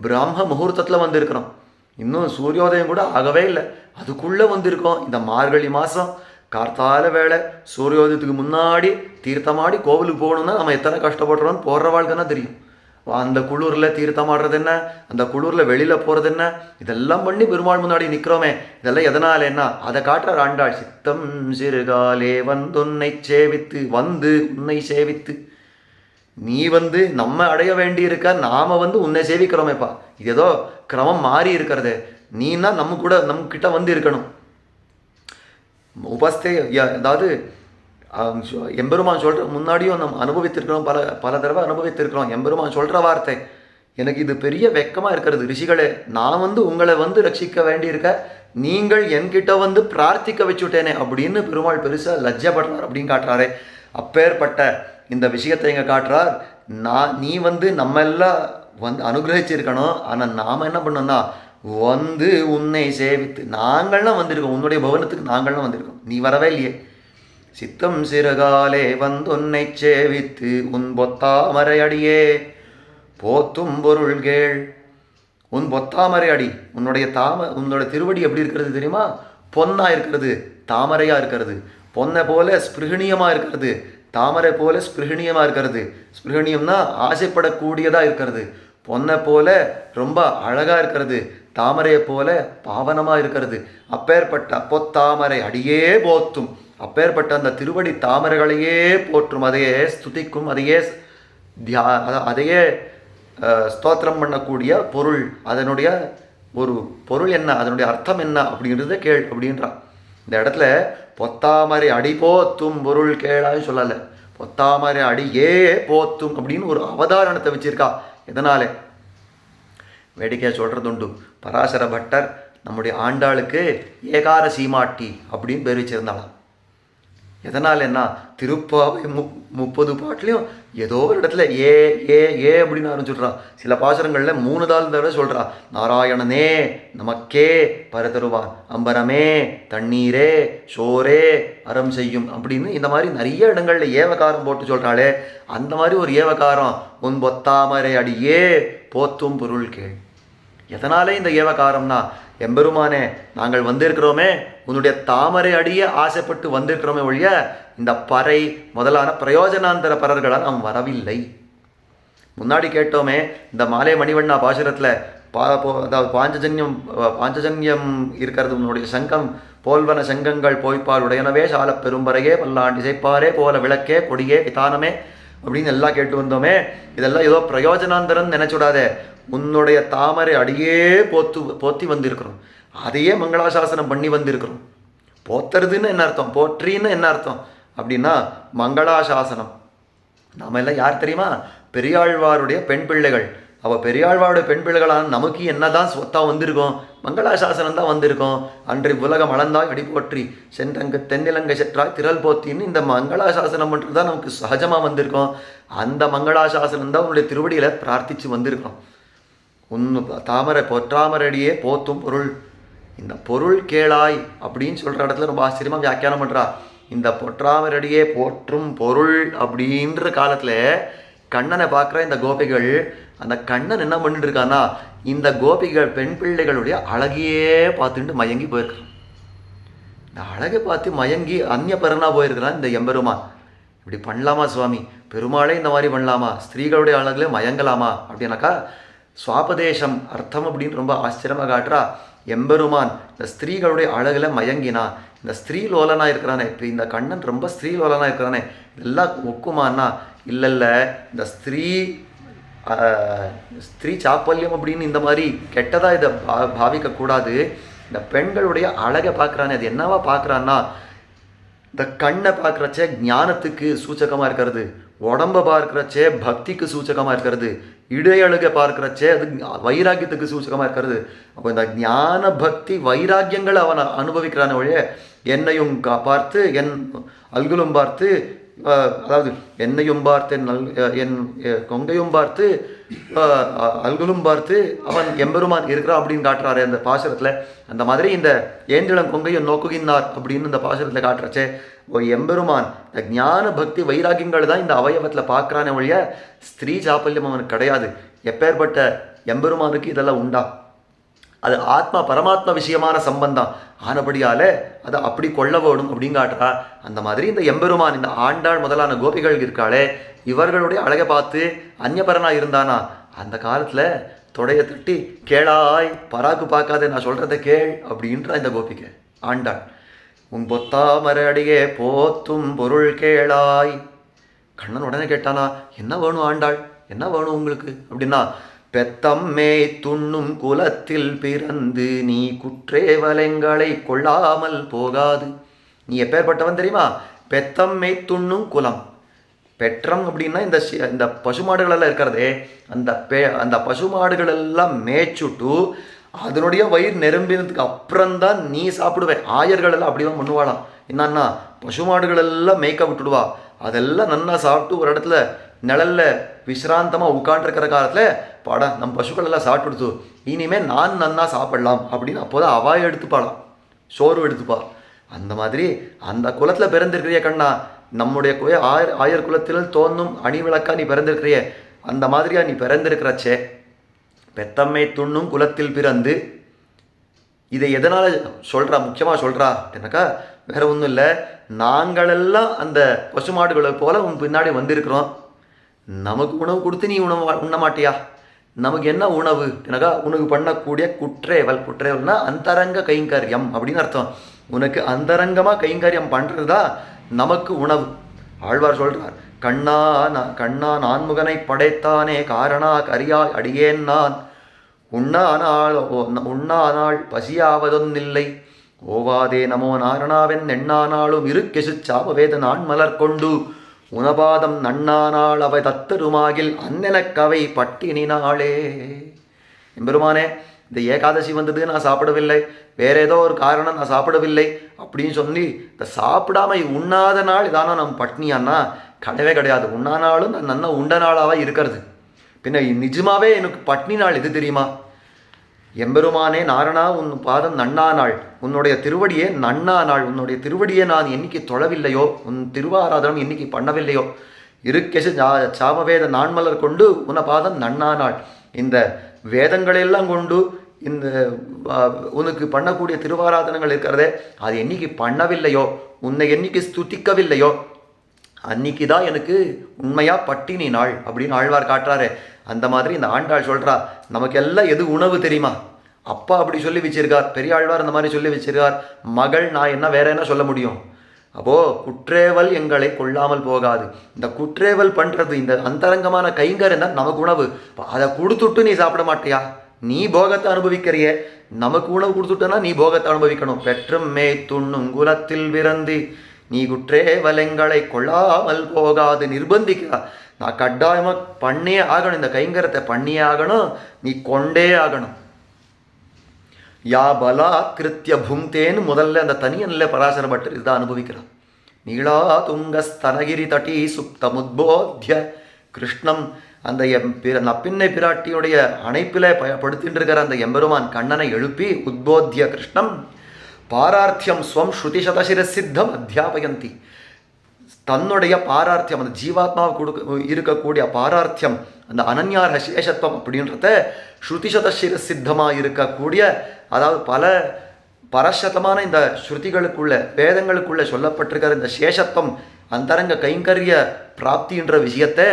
பிரம்ம முகூர்த்தத்தில் வந்திருக்கிறோம். இன்னும் சூரியோதயம் கூட ஆகவே இல்லை, அதுக்குள்ளே வந்திருக்கோம். இந்த மார்கழி மாதம் கார்த்தால வேளை சூரியோதயத்துக்கு முன்னாடி தீர்த்தமாடி கோவிலுக்கு போகணுன்னா நம்ம எத்தனை கஷ்டப்படுறோம்னு போடுற வாழ்க்கைன்னா தெரியும். அந்த குளிரில் தீர்த்தமாடுறது என்ன, அந்த குளிரில் வெளியில் போகிறது என்ன, இதெல்லாம் பண்ணி பெருமாள் முன்னாடி நிற்கிறோமே. இதெல்லாம் எதனால் என்ன அதை காட்டுற ஆண்டாள். சித்தம் சிறுகாலே வந்துன்னை சேவித்து, வந்து உன்னை சேவித்து. நீ வந்து நம்ம அடைய வேண்டியிருக்க, நாம் வந்து உன்னை சேவிக்கிறோமேப்பா. இது ஏதோ கிரமம் மாறி இருக்கிறது. நீன்னா நம்ம கிட்ட வந்து இருக்கணும். உபஸ்தே அதாவது எம்பெருமான் சொல்கிற முன்னாடியும் நம்ம அனுபவித்திருக்கிறோம், பல தடவை அனுபவித்திருக்கிறோம். எம்பெருமான் சொல்கிற வார்த்தை எனக்கு இது பெரிய வெக்கமாக இருக்கிறது. ரிஷிகளே, நான் வந்து உங்களை வந்து ரட்சிக்க வேண்டியிருக்க, நீங்கள் என்கிட்ட வந்து பிரார்த்திக்க வச்சுட்டேனே அப்படின்னு பெருமாள் பெருசாக லஜ்ஜப்படுறார் அப்படின்னு காட்டுறாரே. அப்பேற்பட்ட இந்த விஷயத்தை இங்கே காட்டுறார். நீ வந்து நம்ம எல்லாம் வந்து அனுகிரகிச்சிருக்கணும். ஆனால் நாம் என்ன பண்ணோம்னா வந்து உன்னை சேவித்து, நாங்கள்லாம் வந்திருக்கோம், உன்னுடைய பவனத்துக்கு நாங்கள்லாம் வந்திருக்கோம், நீ வரவே இல்லையே. சித்தம் சிறுகாலே வந்து உன்னை சேவித்து உன் பொத்தாமரை அடியே போத்தும் பொருள்கேள். உன் பொத்தாமரை அடி, உன்னோட திருவடி எப்படி இருக்கிறது தெரியுமா? பொன்னா இருக்கிறது, தாமரையாக இருக்கிறது. பொன்னை போல ஸ்பிருகணியமாக இருக்கிறது, தாமரை போல ஸ்பிருகணியமாக இருக்கிறது. ஸ்பிருகணியம்னா ஆசைப்படக்கூடியதாக இருக்கிறது. பொன்னை போல ரொம்ப அழகாக இருக்கிறது, தாமரையை போல பாவனமாக இருக்கிறது. அப்பேற்பட்ட பொத்தாமரை அடியே போத்தும் அப்பேற்பட்ட அந்த திருவடி தாமரைகளையே போற்றும், அதையே ஸ்துதிக்கும், அதையே அதையே ஸ்தோத்திரம் பண்ணக்கூடிய பொருள், அதனுடைய ஒரு பொருள் என்ன, அதனுடைய அர்த்தம் என்ன அப்படின்றத கேள் அப்படின்றான். இந்த இடத்துல பொத்தாமரை அடி போத்தும் பொருள் கேளான்னு சொல்லலை, பொத்தாமரை அடியே போத்தும் அப்படின்னு ஒரு அவதாரணத்தை வச்சிருக்கா. எதனால வேடிக்கையாக சொல்கிறது உண்டு. பராசர பட்டர் நம்முடைய ஆண்டாளுக்கு ஏகார சீமாட்டி அப்படின்னு பேர் வச்சிருந்தாளாம். எதனால் என்ன, திருப்பாவை 30 பாட்டுலையும் ஏதோ ஒரு இடத்துல ஏ ஏ ஏ அப்படின்னு ஆரம்பிச்சுட்றான். சில பாசுரங்களில் 3 தடவை சொல்கிறா. நாராயணனே நமக்கே பரதருவான், அம்பரமே தண்ணீரே சோரே அறம் செய்யும் அப்படின்னு இந்த மாதிரி நிறைய இடங்களில் ஏவகாரம் போட்டு சொல்கிறாளே, அந்த மாதிரி ஒரு ஏவகாரம் உன் பொத்தாமரை அடியே போத்தும் பொருள் கேள். எதனாலே இந்த ஏவகாரம்னா, எம்பெருமானே நாங்கள் வந்திருக்கிறோமே உன்னுடைய தாமரை அடிய ஆசைப்பட்டு வந்திருக்கிறோமே ஒழிய இந்த பறை முதலான பிரயோஜனாந்தர பரர்களால் நாம் வரவில்லை. முன்னாடி கேட்டோமே இந்த மாலை மணிவண்ணா பாசுரத்தில் அதாவது பாஞ்சஜன்யம் இருக்கிறது, உன்னுடைய சங்கம் போல்வன சங்கங்கள் போய்ப்பால் உடையனவே சால பெரும்பறையே பல்லாண்டு இசைப்பாரே போல விளக்கே கொடியே விதானமே அப்படின்னு எல்லாம் கேட்டு வந்தோமே. இதெல்லாம் ஏதோ பிரயோஜனாந்தரம் நினைச்சுடாதே, உன்னுடைய தாமரை அடியே போத்தி வந்திருக்கிறோம், அதையே மங்களாசாசனம் பண்ணி வந்திருக்கிறோம். போத்துறதுன்னு என்ன அர்த்தம், போற்றின்னு என்ன அர்த்தம் அப்படின்னா மங்களாசாசனம். நாம எல்லாம் யார் தெரியுமா, பெரியாழ்வாருடைய பெண் பிள்ளைகள். அவள் பெரியாழ்வாருடைய பெண் பிள்ளைகளான நமக்கு என்னதான் சொத்தாக வந்திருக்கோம், மங்களாசாசனம் தான் வந்திருக்கோம். அன்றி உலகம் அளந்தாய் அடி போற்றி சென்றங்க தென்னிலங்கை செற்றாய் திரள் போத்தின்னு இந்த மங்களாசாசனம் பண்ணுறது தான் நமக்கு சகஜமாக வந்திருக்கோம். அந்த மங்களாசாசனம் தான் உன்னுடைய திருவடியில் பிரார்த்தித்து வந்திருக்கோம். உன் தாமரை பொற்றாமரடியே போத்தும் பொருள், இந்த பொருள் கேளாய் அப்படின்னு சொல்கிற இடத்துல ரொம்ப ஆச்சரியமாக வியாக்கியானம் பண்ணுறா. இந்த பொற்றாமரடியே போற்றும் பொருள் அப்படின்ற காலத்தில் கண்ணனை பார்க்குற இந்த கோபிகள், அந்த கண்ணன் என்ன பண்ணிட்டு இருக்கான்னா இந்த கோபிகள் பெண் பிள்ளைகளுடைய அழகையே பார்த்துட்டு மயங்கி போயிருக்கிறான். இந்த அழகை பார்த்து மயங்கி அந்நியபரனா போயிருக்கிறான் இந்த எம்பெருமான். இப்படி பண்ணலாமா சுவாமி, பெருமாளே இந்த மாதிரி பண்ணலாமா, ஸ்திரீகளுடைய அழகுல மயங்கலாமா அப்படின்னாக்கா சுவாபதேசம் அர்த்தம் அப்படின்னு ரொம்ப ஆச்சரியமாக காட்டுறா. எம்பெருமான் இந்த ஸ்திரீகளுடைய அழகுல மயங்கினா, இந்த ஸ்திரீ லோலனா இருக்கிறானே, இப்போ இந்த கண்ணன் ரொம்ப ஸ்திரீ லோலனா இருக்கிறானே, இதெல்லாம் ஒக்குமானா இல்லை, இந்த ஸ்திரீ சாப்பல்யம் அப்படின்னு இந்த மாதிரி கெட்டதாக இதை பாவிக்கக்கூடாது. இந்த பெண்களுடைய அழகை பார்க்குறானே, அது என்னவா பார்க்குறான்னா இந்த கண்ணை பார்க்குறச்சே ஞானத்துக்கு சூச்சகமாக இருக்கிறது, உடம்பை பார்க்குறச்சே பக்திக்கு சூச்சகமாக இருக்கிறது, இடையழுகை பார்க்குறச்சே அது வைராக்கியத்துக்கு சூச்சகமாக இருக்கிறது. அப்போ இந்த ஞான பக்தி வைராக்கியங்களை அவன் அனுபவிக்கிறான வழிய என்னையும் பார்த்து என் அல்குலும் பார்த்து, அதாவது என்னையும் பார்த்து என் கொங்கையும் பார்த்து அல்குலும் பார்த்து அவன் எம்பெருமான் இருக்கிறான் அப்படின்னு காட்டுறாரு அந்த பாசுரத்தில். அந்த மாதிரி இந்த ஏந்திளம் கொங்கையும் நோக்குகின்றார் அப்படின்னு இந்த பாசுரத்தில் காட்டுறச்சே எம்பெருமான் இந்த ஞான பக்தி வைராக்கியங்கள் தான் இந்த அவயவத்தில் பார்க்குறானே ஒழிய ஸ்திரீ சாப்பல்யம் அவனுக்கு கிடையாது. எப்பேற்பட்ட எம்பெருமானுக்கு இதெல்லாம் உண்டா, அது ஆத்மா பரமாத்மா விஷயமான சம்பந்தம் ஆனபடியால் அதை அப்படி கொள்ள வேணும் அப்படின்னு காட்டுறா. அந்த மாதிரி இந்த எம்பெருமான் இந்த ஆண்டாள் முதலான கோபிகள் இருக்காளே, இவர்களுடைய அழகை பார்த்து அந்நியபரனாக இருந்தானா அந்த காலத்தில் தொடையை தட்டி கேளாய் பராக்கு பார்க்காத நான் சொல்கிறத கேள் அப்படின்றா இந்த கோபிக்கை ஆண்டாள். உன் பொத்தாமரை அடியே போத்தும் பொருள் கேளாய். கண்ணன் உடனே கேட்டானா, என்ன வேணும் ஆண்டாள், என்ன வேணும் உங்களுக்கு அப்படின்னா, பெத்தம்மே துண்ணும் குலத்தில் பிறந்து நீ குற்றேவலங்களை கொள்ளாமல் போகாது. நீ எப்பேற்பட்டவன் தெரியுமா, பெத்தம்மே துண்ணும் குலம். பெற்றம் அப்படின்னா இந்த பசுமாடுகளெல்லாம் இருக்கிறதே, அந்த பசுமாடுகளெல்லாம் மேய்ச்சுட்டு அதனுடைய வயிறு நிரம்பினதுக்கு அப்புறம்தான் நீ சாப்பிடுவேன். ஆயர்கள் எல்லாம் அப்படிதான் பண்ணுவாளாம். என்னன்னா பசுமாடுகளெல்லாம் மேய்க்க விட்டுடுவா, அதெல்லாம் நன்னா சாப்பிட்டு ஒரு இடத்துல நிழல்ல விசிராந்தமாக உட்காண்டிருக்கிற காலத்தில் பாடா நம்ம பசுக்கள் எல்லாம் சாப்பிட்டுடுத்து, இனிமேல் நான் நன்னா சாப்பிடலாம் அப்படின்னு அப்போதான் அவாய் எடுத்துப்பாளாம், சோறு எடுத்துப்பா. அந்த மாதிரி அந்த குலத்தில் பிறந்திருக்கிறிய கண்ணா, நம்முடைய ஆயர் குலத்தில் தோன்றும் அணிவிளக்கா நீ பிறந்திருக்கிறிய, அந்த மாதிரியா நீ பிறந்திருக்கிறச்சே பெத்தம்மை துண்ணும் குலத்தில் பிறந்து. இதை எதனால் சொல்கிறா, முக்கியமாக சொல்கிறா என்னக்கா வேற ஒன்றும் இல்லை, நாங்களெல்லாம் அந்த பசுமாடுகளை போல உன் பின்னாடி வந்திருக்கிறோம், நமக்கு உணவு கொடுத்து நீ உண்ண மாட்டியா, நமக்கு என்ன உணவு எனக்கா, உனக்கு பண்ணக்கூடிய குற்றேவல்னா அந்தரங்க கைங்கரியம் அப்படின்னு அர்த்தம். உனக்கு அந்தரங்கமாக கைங்கரியம் பண்ணுறது தான் நமக்கு உணவு. ஆழ்வார் சொல்கிறார், கண்ணா நான்முகனை படைத்தானே காரணா கரியாய் அடியேன் நான் உண்ணானாள் பசியாவதொன்னில்லை ஓவாதே நமோ நாரணாவென் எண்ணானாலும் இருக்கெசு சாபவேத நான் மலர் கொண்டு உனபாதம் நன்னானாள் அவை தத்தருமாகில் அன்னெனக்கவை பட்டினினாளே. எம்பெருமானே, இந்த ஏகாதசி வந்தது நான் சாப்பிடவில்லை, வேற ஏதோ ஒரு காரணம் நான் சாப்பிடவில்லை அப்படின்னு சொல்லி இந்த சாப்பிடாம உண்ணாத நாள் இதானா நம்ம பட்னியான்னா கிடையவே கிடையாது. உண்ணானாலும் நான் நன்னா உண்ட நாளாக இருக்கிறது. பின்ன நிஜமாவே எனக்கு பட்னி நாள் எது தெரியுமா? எம்பெருமானே நாரணா, உன் பாதம் நன்னானாள், உன்னுடைய திருவடியே நன்னானாள், உன்னுடைய திருவடியை நான் என்னைக்கு தொழவில்லையோ, உன் திருவாராதனம் என்னைக்கு பண்ணவில்லையோ, இருக்கெசு சாமவேத நான்மலர் கொண்டு உன்னை பாதம் நன்னானாள். இந்த வேதங்களெல்லாம் கொண்டு இந்த உனக்கு பண்ணக்கூடிய திருவாராதனங்கள் இருக்கிறதே, அது என்னைக்கு பண்ணவில்லையோ, உன்னை என்னைக்கு ஸ்துதிக்கவில்லையோ, அன்னைக்கு தான் எனக்கு உண்மையாக பட்டினி நாள் அப்படின்னு ஆழ்வார் காட்டுறாரு. அந்த மாதிரி இந்த ஆண்டாள் சொல்கிறா, நமக்கெல்லாம் எது உணவு தெரியுமா? அப்பா அப்படி சொல்லி வச்சிருக்கார், பெரிய ஆழ்வார் இந்த மாதிரி சொல்லி வச்சிருக்கார். மகள் நான் என்ன வேற என்ன சொல்ல முடியும்? அப்போது குற்றேவல் எங்களை கொள்ளாமல் போகாது. இந்த குற்றேவல் பண்ணுறது, இந்த அந்தரங்கமான கைங்கரம் தான் நமக்கு உணவு. அதை கொடுத்துட்டு நீ சாப்பிட மாட்டியா? நீ போகத்தை அனுபவிக்கிறிய, நமக்கு உணவு கொடுத்துட்டனா நீ போகத்தை அனுபவிக்கணும். பெற்றும் மே துண்ணும் குலத்தில் பிறந்து நீ குற்றேவலங்களை கொள்ளாமல் போகாது நிர்பந்திக்கிறா. நான் கட்டாயமாக பண்ணியே ஆகணும், இந்த கைங்கரத்தை பண்ணியே ஆகணும், நீ கொண்டே ஆகணும். யா பலாத்கிருத்திய புங்தேன்னு முதல்ல அந்த தனியன்ல பராசர பட்டர் இதுதான் அனுபவிக்கிறான். நீளா துங்க ஸ்தனகிரி தட்டி சுப்தமுத்போத்திய கிருஷ்ணம், அந்த நப்பின்னை பிராட்டியுடைய அணைப்பில் படுத்தின்னு இருக்கிற அந்த எம்பெருமான் கண்ணனை எழுப்பி உத்போத்திய கிருஷ்ணம் பாரார்த்தியம் ஸ்வம் ஸ்ருதிசதசிரசித்தம் அத்தியாபயந்தி. தன்னுடைய பாரார்த்தியம், அந்த ஜீவாத்மாவை இருக்கக்கூடிய பாரார்த்தியம், அந்த அனன்யார சேஷத்துவம் அப்படின்றத ஸ்ருதிசதசிரசித்தமாக இருக்கக்கூடிய, அதாவது பல பரசதமான இந்த ஸ்ருதிகளுக்குள்ள வேதங்களுக்குள்ள சொல்லப்பட்டிருக்கிற இந்த சேஷத்துவம் அந்தரங்க கைங்கரிய பிராப்தின்ற விஷயத்தை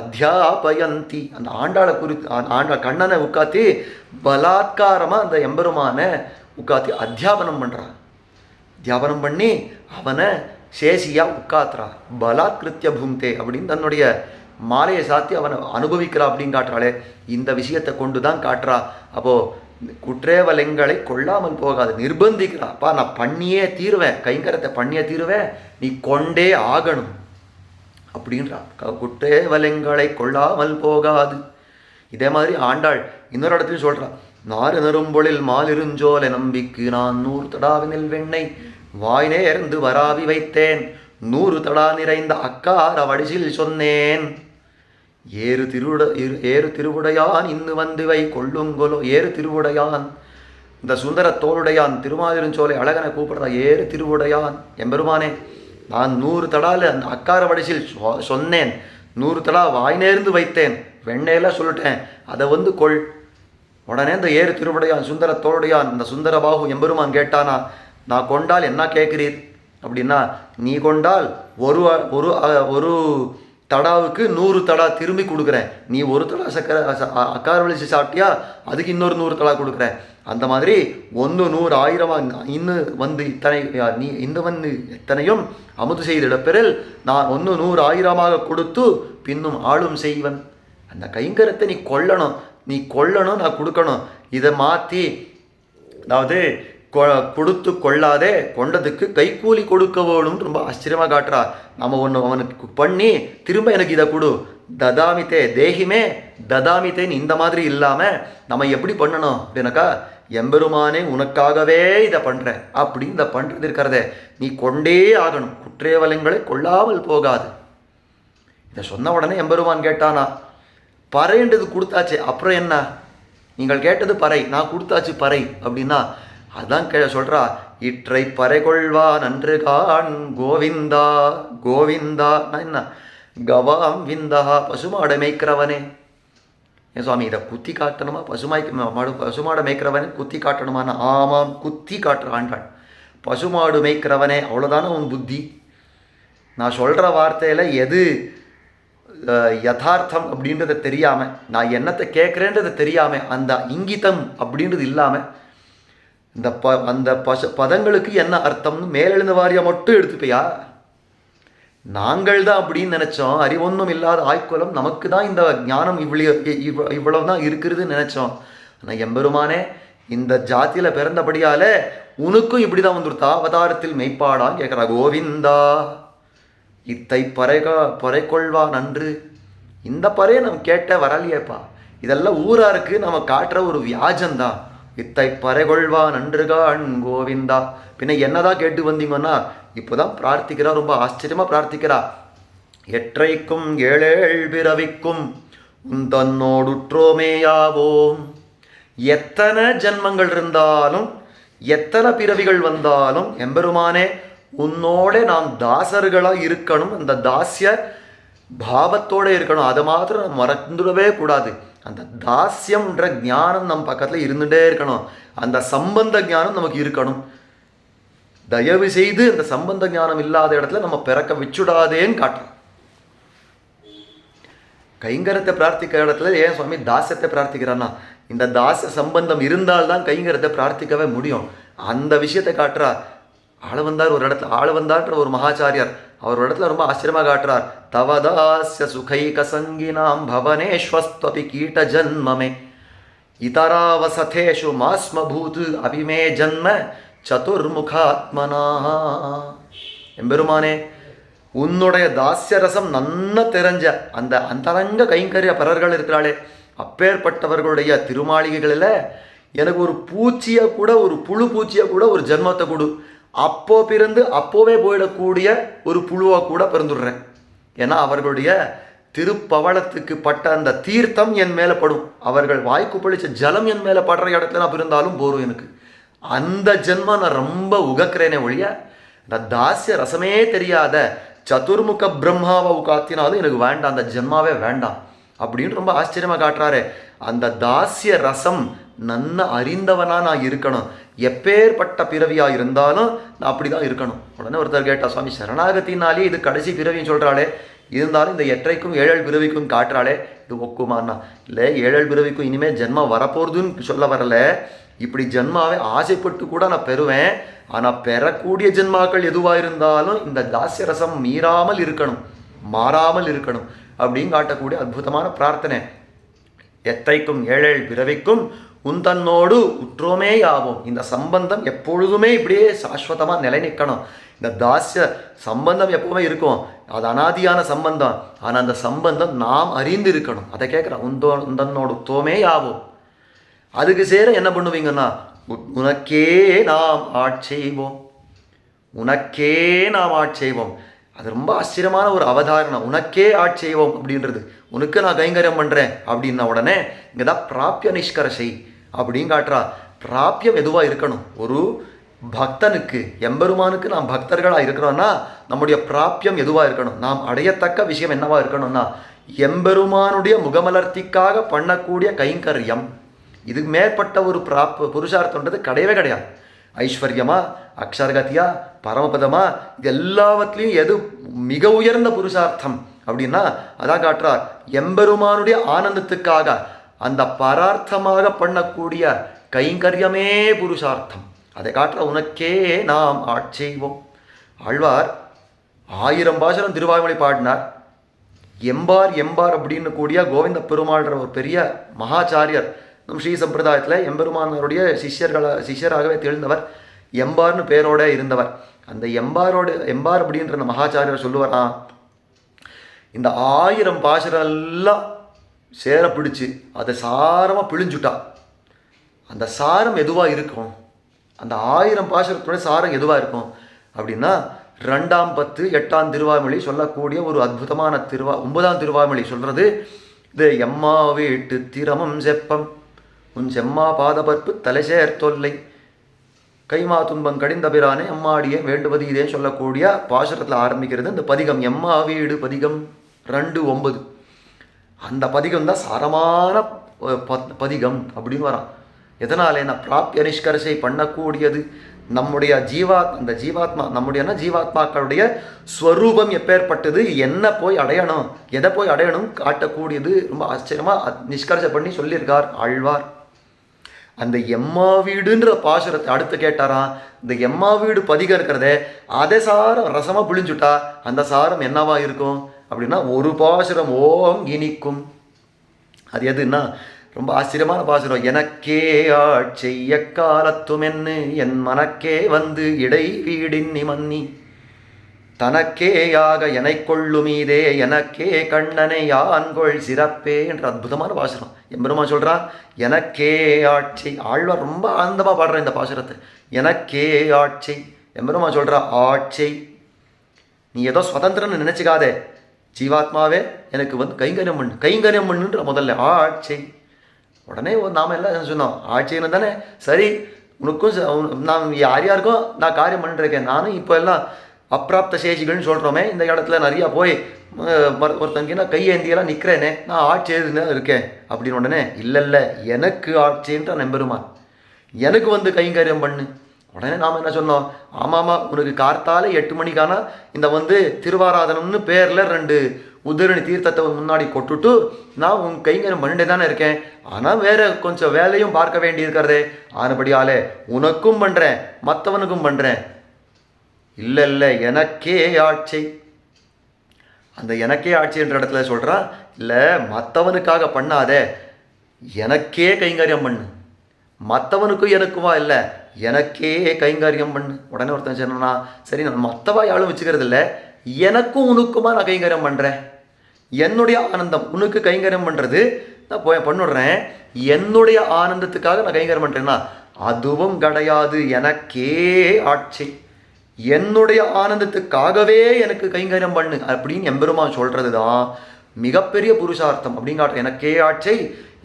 அத்தியாபயந்தி, அந்த ஆண்டாளை கண்ணனை உட்காத்தி பலாத்காரமாக அந்த எம்பெருமான உட்காத்தி அத்தியாபனம் பண்ணுறான். தியாபனம் பண்ணி அவனை சேஷியாக உட்காத்துறா. பலாத்கிருத்திய பூம்தே அப்படின்னு தன்னுடைய மாலையை சாத்தி அவனை அனுபவிக்கிறா அப்படின்னு காட்டுறாளே, இந்த விஷயத்தை கொண்டு தான் காட்டுறா. அப்போது குற்றேவலங்களை கொள்ளாமல் போகாது, நிர்பந்திக்கிறாப்பா. நான் பண்ணியே தீருவேன், கைங்கரத்தை பண்ணியே தீருவேன், நீ கொண்டே ஆகணும் அப்படின்றா. குற்றேவலங்களை கொள்ளாமல் போகாது. இதே மாதிரி ஆண்டாள் இன்னொரு இடத்துலையும் சொல்கிறா, நாறு நெரும்பொழில் மாலிருஞ்சோலை நம்பிக்கு நான் 100 தடாவினில் வெண்ணெய் வாய் நேர்ந்து வராவி வைத்தேன், 100 தடா நிறைந்த அக்கார வடிசில் சொன்னேன், ஏறு திருவுடையான் இன்னு வந்து வை கொள்ளுங்கொலோ. ஏறு திருவுடையான், இந்த சுந்தர தோளுடையான் திருமாலிருஞ்சோலை அழகனை கூப்பிடுறா, ஏறு திருவுடையான் எம்பெருமானே, நான் 100 தடாவில் அந்த அக்கார வடிசில் சொன்னேன், 100 தடா வாய் நேர்ந்து வைத்தேன், வெண்ணெயெல்லாம் சொல்லிட்டேன், அதை வந்து கொள். உடனே இந்த ஏறு திருவுடையான் சுந்தர தோளுடையான் இந்த சுந்தர பாகு எம்பெருமான் கேட்டானா, நான் கொண்டால் என்ன கேட்குறீர் அப்படின்னா, நீ கொண்டால் ஒரு தடாவுக்கு 100 தடா திரும்பி கொடுக்குறேன், நீ 1 தடா சக்கரை அக்கார வலிச்சு சாப்பிட்டியா அதுக்கு இன்னொரு 100 தடா கொடுக்குறேன். அந்த மாதிரி 1 100 1000 இன்னும் வந்து இத்தனை நீ இந்த வந்து எத்தனையும் அமுது செய்திடப்பெறல் நான் 1 100 1000 கொடுத்து பின்னும் ஆளும் செய்வன். அந்த கைங்கரத்தை நீ கொள்ளணும், நான் கொடுக்கணும். இதை மாற்றி, அதாவது கொடுத்து கொள்ளாதே, கொண்டதுக்கு கைக்கூலி கொடுக்க வேணும்னு ரொம்ப ஆச்சரியமாக காட்டுறா. நம்ம ஒன்று அவனுக்கு பண்ணி திரும்ப எனக்கு இதை கொடு, ததாமித்தே தேகிமே ததாமித்தேன்னு இந்த மாதிரி இல்லாமல் நம்ம எப்படி பண்ணணும் அப்படின்னாக்கா, எம்பெருமானே உனக்காகவே இதை பண்ணுறேன் அப்படின்னு இதை பண்ணுறது இருக்கிறதே நீ கொண்டே ஆகணும், குற்றேவலங்களை கொள்ளாமல் போகாது. இதை சொன்ன உடனே எம்பெருமான் கேட்டானா, பறைன்றது கொடுத்தாச்சு, அப்புறம் என்ன, நீங்கள் கேட்டது பறை, நான் கொடுத்தாச்சு பறை அப்படின்னா, அதான் சொல்கிறா, இற்றை பறை கொள்வா நன்று கான் கோவிந்தா கோவிந்தா. நான் என்ன கவாம் விந்தா, பசுமாடை மேய்க்கிறவனே. ஏன் சுவாமி இதை குத்தி காட்டணுமா? பசுமாடை மேய்க்கிறவனே குத்தி காட்டணுமான்னு, ஆமாம் குத்தி காட்டுற ஆண்டாள். பசுமாடு மேய்க்கிறவனே, அவ்வளோதானே உன் புத்தி. நான் சொல்கிற வார்த்தையில் எது யதார்த்தம் அப்படின்றத தெரியாமல், நான் என்னத்தை கேட்குறேன்றதை தெரியாமல், அந்த இங்கிதம் அப்படின்றது இல்லாமல், இந்த அந்த பதங்களுக்கு என்ன அர்த்தம்னு மேலெழுந்த வாரியா மட்டும் எடுத்துப்பியா? நாங்கள் தான் அப்படின்னு நினச்சோம். அறிவொன்றும் இல்லாத ஆய்க்குலம் நமக்கு தான் இந்த ஞானம் இவ்வளவு தான் இருக்கிறதுன்னு நினச்சோம். ஆனால் எம்பெருமானே, இந்த ஜாத்தியில் பிறந்தபடியால் உனக்கும் இப்படி தான் வந்துருத்தா அவதாரத்தில் மெய்ப்பாடான்னு கேட்குறா. கோவிந்தா இத்தை பறைக்கொள்வா நன்று. இந்த பறையை நம்ம கேட்ட வரலையேப்பா. இதெல்லாம் ஊராருக்கு நம்ம காட்டுற ஒரு வியாஜந்தான். இத்தை பறைகொள்வா நன்றுகான் கோவிந்தா. பின்ன என்னதான் கேட்டு வந்தீங்கன்னா, இப்போதான் பிரார்த்திக்கிறா, ரொம்ப ஆச்சரியமா பிரார்த்திக்கிறா. எற்றைக்கும் ஏழேழ் பிறவிக்கும் தன்னோடுற்றோமேயாவோம். எத்தனை ஜன்மங்கள் இருந்தாலும் எத்தனை பிறவிகள் வந்தாலும் எம்பெருமானே உன்னோட நாம் தாசர்களாக இருக்கணும். அந்த தாசிய பாவத்தோடு இருக்கணும். அதை மாத்திரம் நம்ம மறந்துடவே கூடாது. அந்த தாசியம்ன்ற ஞானம் நம்ம பக்கத்தில் இருந்துகிட்டே இருக்கணும். அந்த சம்பந்த ஞானம் நமக்கு இருக்கணும். தயவு செய்து அந்த சம்பந்த ஞானம் இல்லாத இடத்துல நம்ம பிறக்க வச்சுடாதேன்னு காட்டுறோம். கைங்கரத்தை பிரார்த்திக்கிற இடத்துல ஏன் சுவாமி தாசியத்தை பிரார்த்திக்கிறான்னா, இந்த தாச சம்பந்தம் இருந்தால்தான் கைங்கரத்தை பிரார்த்திக்கவே முடியும். அந்த விஷயத்தை காட்டுறா. ஆளவந்தார் ஒரு இடத்துல, ஆளவந்தார்ன்ற ஒரு மகாச்சாரியார் அவர் ஒரு இடத்துல ரொம்ப ஆச்சரியமாக காட்டுறார். தவதாஸ்ய சுகைக சங்கினாம் பவனேஸ்வஸ்த்வபி கீட்ட ஜன்மமே இதராவசதேஷு மாஸ்மபூத் அபிமே ஜன்ம சதுர்முகாத்மனா. எம்பெருமானே, உன்னுடைய தாஸ்ய ரசம் நன்ன தெரிஞ்ச அந்த அந்தரங்க கைங்கரிய பரர்கள் இருக்கிறாளே, அப்பேற்பட்டவர்களுடைய திருமாளிகைகளில் எனக்கு ஒரு பூச்சியை கூட, ஒரு புழு பூச்சியை கூட ஒரு ஜென்மத்தை கொடு. அப்போ பிறந்து அப்போவே போயிடக்கூடிய ஒரு புழுவாக கூட பிறந்துடுறேன். ஏன்னா அவர்களுடைய திருப்பவளத்துக்கு பட்ட அந்த தீர்த்தம் என் மேலே படும். அவர்கள் வாய்க்கு பழிச்ச ஜலம் என் மேலே படுற இடத்துல நான் பிறந்தாலும் போரும். எனக்கு அந்த ஜென்மம் நான் ரொம்ப உகக்கிறேனே ஒழிய, இந்த தாசிய ரசமே தெரியாத சதுர்முக பிரம்மாவை காத்தினாலும் எனக்கு வேண்டாம், அந்த ஜென்மாவே வேண்டாம் அப்படின்னு ரொம்ப ஆச்சரியமாக காட்டுறாரு. அந்த தாசிய ரசம் நன்ன அறிந்தவனா நான் இருக்கணும். எப்பேற்பட்ட பிறவியாக இருந்தாலும் நான் அப்படி தான் இருக்கணும். உடனே ஒருத்தர் கேட்டா, சுவாமி சரணாகத்தினாலே இது கடைசி பிறவின்னு சொல்கிறாளே, இருந்தாலும் இந்த எற்றைக்கும் ஏழல் பிறவிக்கும் காட்டுறாளே, இது ஒக்குமானா? இல்லை, ஏழல் பிறவிக்கும் இனிமேல் ஜென்மம் வரப்போகுதுன்னு சொல்ல வரல. இப்படி ஜென்மாவை ஆசைப்பட்டு கூட நான் பெறுவேன். ஆனால் பெறக்கூடிய ஜென்மாக்கள் எதுவாக இருந்தாலும் இந்த தாசிய ரசம் மீறாமல் இருக்கணும், மாறாமல் இருக்கணும் அப்படின்னு காட்டக்கூடிய அற்புதமான பிரார்த்தனை. எத்தைக்கும் ஏழேழ் பிறவிக்கும் உந்தன்னோடு உற்றோமே யாவோம். இந்த சம்பந்தம் எப்பொழுதுமே இப்படியே சாஸ்வதமாக நிலை நிற்கணும். இந்த தாசிய சம்பந்தம் எப்பவுமே இருக்கும், அது அனாதியான சம்பந்தம். ஆனால் அந்த சம்பந்தம் நாம் அறிந்து இருக்கணும். அதை கேட்குறேன். உந்தன்னோடு உத்தோமே யாவோம். அதுக்கு சேர என்ன பண்ணுவீங்கன்னா, உனக்கே நாம் ஆட்செய்வோம், உனக்கே நாம் ஆட்செய்வோம். அது ரொம்ப ஆச்சரியமான ஒரு அவதாரணம். உனக்கே ஆட்செய்வோம் அப்படின்றது, உனக்கு நான் கைங்கரியம் பண்ணுறேன் அப்படின்ன உடனே இங்கே தான் பிராப்பிய நிஷ்கர்ஷை அப்படின்னு காட்டுறா. பிராப்பியம் எதுவாக இருக்கணும்? ஒரு பக்தனுக்கு, எம்பெருமானுக்கு நாம் பக்தர்களாக இருக்கிறோன்னா நம்முடைய பிராப்பியம் எதுவாக இருக்கணும்? நாம் அடையத்தக்க விஷயம் என்னவா இருக்கணும்னா, எம்பெருமானுடைய முகமலர்த்திக்காக பண்ணக்கூடிய கைங்கரியம். இதுக்கு மேற்பட்ட ஒரு புருஷார்த்தம்ன்றது கிடையவே கிடையாது. ஐஸ்வர்யமா, அக்ஷரகத்தியா, பரமபதமா, இது எல்லாவற்றிலையும் எது மிக உயர்ந்த புருஷார்த்தம் அப்படின்னா அதான் காட்டுறார். எம்பெருமானுடைய ஆனந்தத்துக்காக அந்த பரார்த்தமாக பண்ணக்கூடிய கைங்கரியமே புருஷார்த்தம். அதை காட்டுற. உனக்கே நாம் ஆட்செய்வோம். ஆழ்வார் 1000 பாசுரம் திருவாய்மொழி பாடினார். எம்பார் எம்பார் அப்படின்னு கூடிய கோவிந்த பெருமாள்ன்ற ஒரு பெரிய மகாச்சாரியர் நம் ஸ்ரீ சம்பிரதாயத்தில் எம்பெருமானருடைய சிஷ்யராகவே திகழ்ந்தவர். எம்பார்னு பேரோட இருந்தவர். அந்த எம்பார் அப்படின்ற அந்த மகாச்சாரியர் சொல்லுவாரா, இந்த 1000 பாசுரம் எல்லாம் சேர பிடிச்சு அதை சாரமாக பிழிஞ்சுட்டா. அந்த சாரம் எதுவாக இருக்கும்? அந்த 1000 பாசுரத்துடைய சாரம் எதுவாக இருக்கும் அப்படின்னா, 2ஆம் 10 8ஆம் திருவாய்மொழி சொல்லக்கூடிய ஒரு அற்புதமான 9ஆம் திருவாய்மொழி சொல்கிறது, இது எம்மா வீட்டு திறமும் செப்பம் உன் செம்மா பாதபற்பு தலைசேர் தொல்லை கைமா துன்பம் கடிந்த பிரானே அம்மாடியே வேண்டுவது இதே சொல்லக்கூடிய பாசுரத்தில் ஆரம்பிக்கிறது இந்த பதிகம். எம்மா வீடு பதிகம் 2:9. அந்த பதிகம் தான் சாரமான பதிகம் அப்படின்னு வரான். எதனாலேனா பிராப்பிய நிஷ்கர்ஷை பண்ணக்கூடியது நம்முடைய அந்த ஜீவாத்மா, நம்முடைய ஜீவாத்மாக்களுடைய ஸ்வரூபம் எப்பேற்பட்டது, என்ன போய் அடையணும், எதை போய் அடையணும் காட்டக்கூடியது. ரொம்ப ஆச்சரியமாக நிஷ்கர்ஷை பண்ணி சொல்லியிருக்கார் ஆழ்வார். அந்த எம்மா வீடுன்ற பாசுரத்தை அடுத்து கேட்டாராம். இந்த எம்மா வீடு பதிகம் இருக்கிறதே அதே சாரம் ரசமாக புழிஞ்சுட்டா அந்த சாரம் என்னவா இருக்கும் அப்படின்னா ஒரு பாசுரம் ஓம் இனிக்கும். அது எதுன்னா ரொம்ப ஆச்சரியமான பாசுரம். எனக்கே ஆட்செய்ய காலத்தும் என்ன என் மனக்கே வந்து இடை வீடின் நிமன்னி தனக்கேயாக எனை கொள்ளுமீதே எனக்கே கண்ணனை யான்கொள் சிறப்பே என்ற அற்புதமான பாசுரம். எம்பெருமா சொல்கிறான் எனக்கே ஆட்சி. ஆழ்வார் ரொம்ப ஆனந்தமாக பாடுற இந்த பாசுரத்தை. எனக்கே ஆட்சி. எம்பெருமா சொல்கிறா ஆட்சி நீ ஏதோ சுதந்திரன்னு நினச்சிக்காதே, ஜீவாத்மாவே எனக்கு வந்து கைங்கரியம் பண்ணு, கைங்கரியம் பண்ணுன்ற முதல்ல ஆட்சி. உடனே நாம் எல்லாம் என்ன சொன்னோம், ஆட்சின்னு தானே சரி உனக்கும் நான் யார் யாருக்கும் நான் காரியம் பண்ணிருக்கேன். நானும் இப்போ எல்லாம் அப்பிராப்த சேஷிகள்னு சொல்கிறோமே, இந்த இடத்துல நிறையா போய் ஒருத்தங்க நான் கையேந்தியெல்லாம் நிற்கிறேனே, நான் ஆட்சி தான் இருக்கேன் அப்படின்னு. உடனே இல்லை எனக்கு ஆட்சின்ற நம்பெருமான், எனக்கு வந்து கைங்கரியம் பண்ணு. உடனே நாம் என்ன சொன்னோம், ஆமாம்மா உனக்கு கார்த்தால 8 மணிக்கான இந்த வந்து திருவாராதனம்னு பேரில் 2 உதிரணி தீர்த்தத்தை முன்னாடி கொட்டுட்டு நான் உன் கைங்கரியம் பண்ணிட்டே தானே இருக்கேன். ஆனால் வேறு கொஞ்சம் வேலையும் பார்க்க வேண்டி இருக்கிறதே, ஆனபடியாலே உனக்கும் பண்ணுறேன் மற்றவனுக்கும் பண்ணுறேன். இல்லை எனக்கே ஆட்சி. அந்த எனக்கே ஆட்சின்ற இடத்துல சொல்கிறான், இல்லை மற்றவனுக்காக பண்ணாதே, எனக்கே கைங்கரியம் பண்ணு. மற்றவனுக்கும் எனக்குமா இல்லை, எனக்கே கைங்கரியம் பண்ணு. உடனே ஒருத்தன் சொன்னா, சரி நான் மற்றவா யாரும் வச்சுக்கிறது இல்லை, எனக்கும் உனக்குமா நான் கைங்கரியம் பண்ணுறேன். என்னுடைய ஆனந்தம் உனக்கு கைங்கரியம் பண்ணுறது நான் பண்ணிடுறேன், என்னுடைய ஆனந்தத்துக்காக நான் கைங்கரியம் பண்ணுறேன்னா அதுவும் கிடையாது. எனக்கே ஆட்சி, என்னுடைய ஆனந்தத்துக்காகவே எனக்கு கைங்கரியம் பண்ணு அப்படின்னு எம்பெருமான் சொல்கிறது தான் மிகப்பெரிய புருஷார்த்தம் அப்படின்னு காட்டுற. எனக்கே ஆட்சி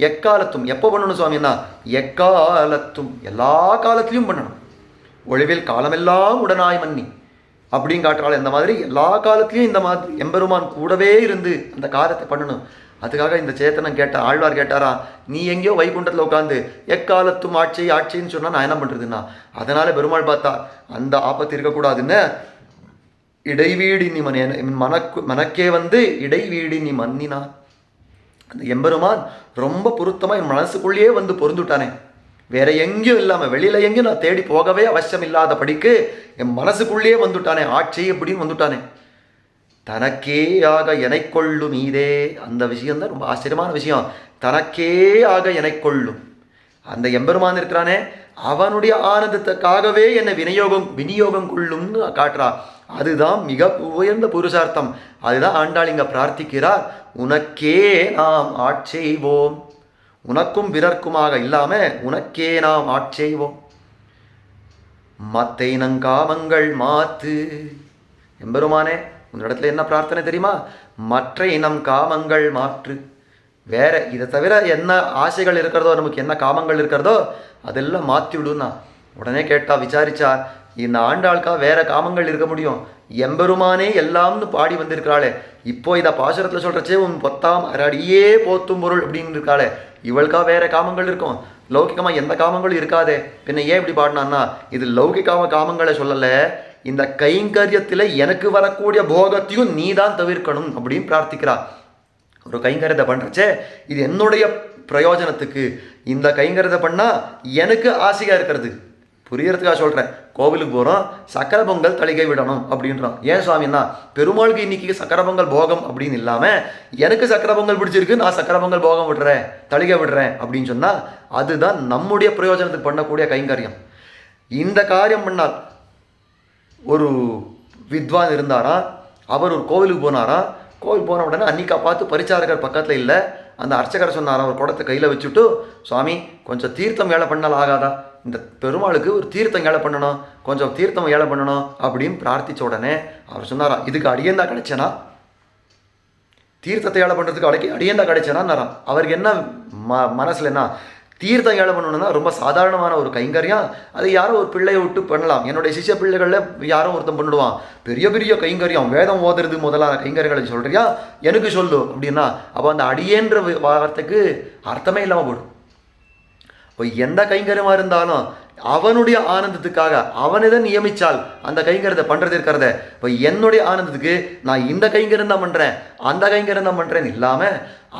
எக்காலத்தும். எப்போ பண்ணணும் சுவாமின்னா எக்காலத்தும், எல்லா காலத்துலையும் பண்ணணும். ஒழிவில் காலமெல்லாம் உடனாய் மன்னி அப்படின்னு காட்டுறாள். இந்த மாதிரி எல்லா காலத்துலையும் இந்த மாதிரி எம்பெருமான் கூடவே இருந்து அந்த காரியத்தை பண்ணணும். அதுக்காக இந்த சேத்தனம் கேட்ட ஆழ்வார் கேட்டாரா, நீ எங்கேயோ வைகுண்டத்தில் உட்காந்து எக்காலத்தும் ஆட்சி ஆட்சின்னு சொன்னால் நான் என்ன பண்ணுறதுன்னா, அதனால் பெருமாள் பார்த்தா அந்த ஆபத்து இருக்கக்கூடாதுன்னு இடைவீடி நீ மனக்கே வந்து இடைவீடி நீ மன்னினா. அந்த எம்பெருமான் ரொம்ப பொருத்தமாக என் மனசுக்குள்ளேயே வந்து பொருந்துட்டானே, வேற எங்கேயும் இல்லாமல் வெளியில் எங்கேயும் நான் தேடி போகவே அவசியம் இல்லாத படிக்கு என் மனசுக்குள்ளேயே வந்துட்டானே, ஆட்சி எப்படின்னு வந்துட்டானே. தனக்கே ஆக எனை கொள்ளும் மீதே, அந்த விஷயம்தான் ரொம்ப ஆச்சரியமான விஷயம். தனக்கே ஆக எனை கொள்ளும் அந்த எம்பெருமான் இருக்கிறானே, அவனுடைய ஆனந்தத்துக்காகவே என்னை விநியோகம் கொள்ளும்னு காட்டுறா. அதுதான் மிக உயர்ந்த புருஷார்த்தம். அதுதான் ஆண்டாள் இங்க பிரார்த்திக்கிறார், உனக்கே நாம் ஆட்செய்வோம். உனக்கும் பிறர்க்குமாக இல்லாம உனக்கே நாம் ஆட்செய்வோம். மத்தை நங்காமங்கள் மாத்து. எம்பெருமானே உன் இடத்துல என்ன பிரார்த்தனை தெரியுமா, மற்ற இனம் காமங்கள் மாற்று. வேற இதை தவிர என்ன ஆசைகள் இருக்கிறதோ, நமக்கு என்ன காமங்கள் இருக்கிறதோ அதெல்லாம் மாற்றி விடுன்னா. உடனே கேட்டா விசாரிச்சா, இந்த ஆண்டாளுக்கா வேற காமங்கள் இருக்க முடியும்? எம்பெருமானே எல்லாம்னு பாடி வந்திருக்கிறாளே, இப்போ இதை பாசுரத்தில் சொல்கிறச்சே உன் பொத்தாம் அடியே போத்தும் பொருள் அப்படின்னு இருக்காளே, இவளுக்கா வேற காமங்கள் இருக்கும்? லௌகிகமாக எந்த காமங்களும் இருக்காதே, பின்ன ஏன் இப்படி பாடினான்னா, இது லௌகிகமாக காமங்களை சொல்லலை, இந்த கைங்கரியத்தில் எனக்கு வரக்கூடிய போகத்தையும் நீ தான் தவிர்க்கணும் அப்படின்னு பிரார்த்திக்கிறா. ஒரு கைங்கரியத்தை பண்ணுறச்சே இது என்னுடைய பிரயோஜனத்துக்கு, இந்த கைங்கரியத்தை பண்ணால் எனக்கு ஆசையாக இருக்கிறது. புரியறதுக்காக சொல்கிறேன். கோவிலுக்கு போகிறோம், சக்கரை பொங்கல் தளிகை விடணும் அப்படின்றோம். ஏன் சுவாமின்னா, பெருமாளுக்கு இன்னைக்கு சக்கரை பொங்கல் போகம் அப்படின்னு இல்லாமல் எனக்கு சக்கரை பொங்கல் பிடிச்சிருக்கு, நான் சக்கரை பொங்கல் போகம் விடுறேன், தளிகை விடுறேன் அப்படின்னு சொன்னால் அதுதான் நம்முடைய பிரயோஜனத்துக்கு பண்ணக்கூடிய கைங்கரியம். இந்த காரியம் பண்ணால் ஒரு வித்வான் இருந்தாரா, அவர் ஒரு கோவிலுக்கு போனாரா, கோவில் போன உடனே அன்னிக்கா பார்த்து பரிச்சாரகர் பக்கத்தில் இல்லை, அந்த அர்ச்சகரை சொன்னாரா, ஒரு குடத்தை கையில் வச்சுட்டு, சுவாமி கொஞ்சம் தீர்த்தம் ஏழை பண்ணால் ஆகாதா, இந்த பெருமாளுக்கு ஒரு தீர்த்தம் ஏழை பண்ணணும், கொஞ்சம் தீர்த்தம் ஏழை பண்ணணும் அப்படின்னு பிரார்த்தித்த உடனே அவர் சொன்னாரா, இதுக்கு அடியேந்தா கிடைச்சேனா, தீர்த்தத்தை ஏழை பண்ணுறதுக்கு அடியேந்தா கிடைச்சேனான்னாராம். அவருக்கு என்ன மனசில் என்ன, தீர்த்தம் ஏழை பண்ணணும்னா ரொம்ப சாதாரணமான ஒரு கைங்கரியம், அது யாரும் ஒரு பிள்ளையை விட்டு பண்ணலாம். என்னுடைய சிஷ்ய பிள்ளைகளில் யாரும் ஒருத்தன் பண்ணிடுவான், பெரிய பெரிய கைங்கரியம் வேதம் ஓதுறது முதலான கைங்கரியங்களை சொல்கிறியா, எனக்கு சொல்லு அப்படின்னா, அப்போ அந்த அடியேன்ற வார்த்தைக்கு அர்த்தமே இல்லாமல் போடும். இப்போ எந்த கைங்கரியமாக இருந்தாலும் அவனுடைய ஆனந்தத்துக்காக அவனை நியமிச்சால் அந்த கைங்கரத்தை பண்ணுறது இருக்கிறத. இப்போ என்னுடைய ஆனந்தத்துக்கு நான் இந்த கைங்கரம் தான் பண்ணுறேன், அந்த கைங்கரம் தான் பண்ணுறேன்னு இல்லாமல்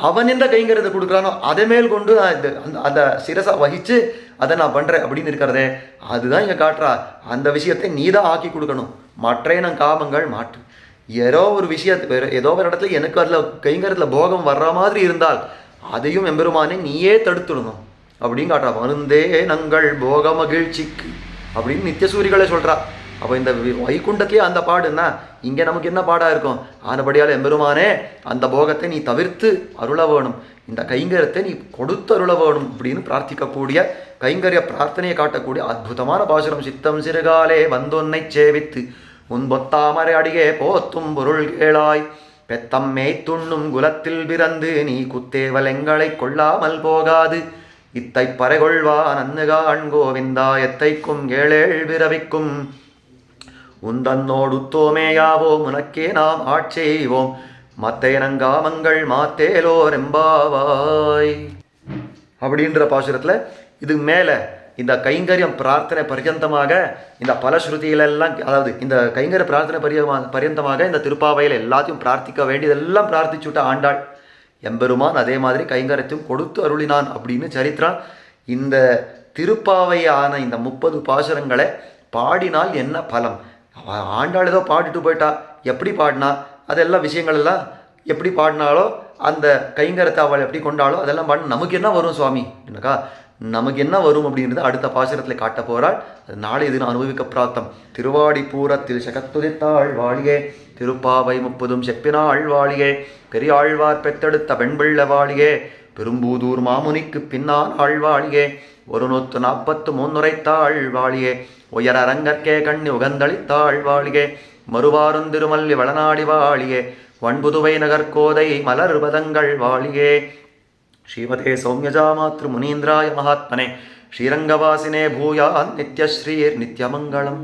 அவன் எந்த கைங்கரத்தை கொடுக்குறானோ அதை மேல் கொண்டு நான் அந்த சிரசாக வகித்து அதை நான் பண்ணுறேன் அப்படின்னு இருக்கிறதே, அதுதான் இங்கே காட்டுறா. அந்த விஷயத்தை நீ தான் ஆக்கி கொடுக்கணும். மற்றையினம் காமங்கள் மாற்று. ஏதோ ஒரு விஷயத்து ஏதோ ஒரு இடத்துல எனக்கு அதில் கைங்கரத்தில் போகம் வர்ற மாதிரி இருந்தால் அதையும் எம்பெருமானே நீயே தடுத்துடணும் அப்படின்னு காட்டுறா. மருந்தே நங்கள் போக மகிழ்ச்சிக்கு அப்படின்னு நித்தியசூரிகளே சொல்கிறா. அப்போ இந்த வைகுண்டத்திலே அந்த பாடுன்னா இங்கே நமக்கு என்ன பாடாக இருக்கும்? ஆனபடியால் எம்பெருமானே அந்த போகத்தை நீ தவிர்த்து அருள வேணும், இந்த கைங்கரத்தை நீ கொடுத்து அருள வேணும் அப்படின்னு பிரார்த்திக்கக்கூடிய கைங்கரிய பிரார்த்தனையை காட்டக்கூடிய அற்புதமான பாசுரம். சித்தம் சிறுகாலே வந்தொன்னை சேவித்து முன்பொத்தாமரை அடியே போத்தும் பொருள் கேளாய், பெத்தம்மே துண்ணும் குலத்தில் பிறந்து நீ குத்தேவலெங்களை கொள்ளாமல் போகாது, இத்தை பறைகொள்வான் அன்னுகான் கோவிந்தா எத்தைக்கும் ஏழேழ் பிறவிக்கும் உந்தன்னோடுத்தோமேயாவோம் உனக்கே நாம் ஆட்செய்வோம் மத்தேனங்காமங்கள் மாத்தேலோர் எம்பாவாய் அப்படின்ற பாசுரத்தில் இது மேலே இந்த கைங்கரியம் பிரார்த்தனை பர்யந்தமாக இந்த பலஸ்ருதிகளெல்லாம், அதாவது இந்த கைங்கரிய பிரார்த்தனை பர்யந்தமாக இந்த திருப்பாவையில் எல்லாத்தையும் பிரார்த்திக்க வேண்டியதெல்லாம் பிரார்த்திச்சுட்ட ஆண்டாள் எம்பெருமான் அதே மாதிரி கைங்கரியத்தையும் கொடுத்து அருளினான் அப்படின்னு சரித்திரம். இந்த திருப்பாவையான இந்த 30 பாசுரங்களை பாடினால் என்ன பலம்? ஆண்டாள் ஏதோ பாடிட்டு போயிட்டா, எப்படி பாடினா அதெல்லாம் விஷயங்கள் எல்லாம் எப்படி பாடினாலோ அந்த கைங்கரத்தை அவள் எப்படி கொண்டாலோ அதெல்லாம் பாடினா நமக்கு என்ன வரும் சுவாமி என்னக்கா? நமக்கு என்ன வரும் அப்படின்றது அடுத்த பாசுரத்தில் காட்ட போகிறாள். அது நாளை இது அனுபவிக்க பிரார்த்தம். திருவாடி பூரத்தில் சகத்துதித்தாள் வாழியே, திருப்பாவை 30 செப்பினாள் வாழியே, பெரியாழ்வார் பெத்தெடுத்த பெண்பிள்ள வாழியே, பெரும்பூதூர் மாமுனிக்கு பின்னான் ஆழ்வாழியே, 143 உரைத்தாள் வாழியே, உயர அரங்கற்கே கண்ணி உகந்தளித்தாள் வாழியே, மறுவாரும் திருமல்லி வளநாடி வாழியே, வன்புதுவை நகர்கோதை மலர்பதங்கள் வாழியே. ஸ்ரீமதே சௌமியஜா மாத்ரு முனீந்திராய மகாத்மனே ஸ்ரீரங்கவாசினே பூயான் நித்யஸ்ரீர் நித்யமங்கலம்.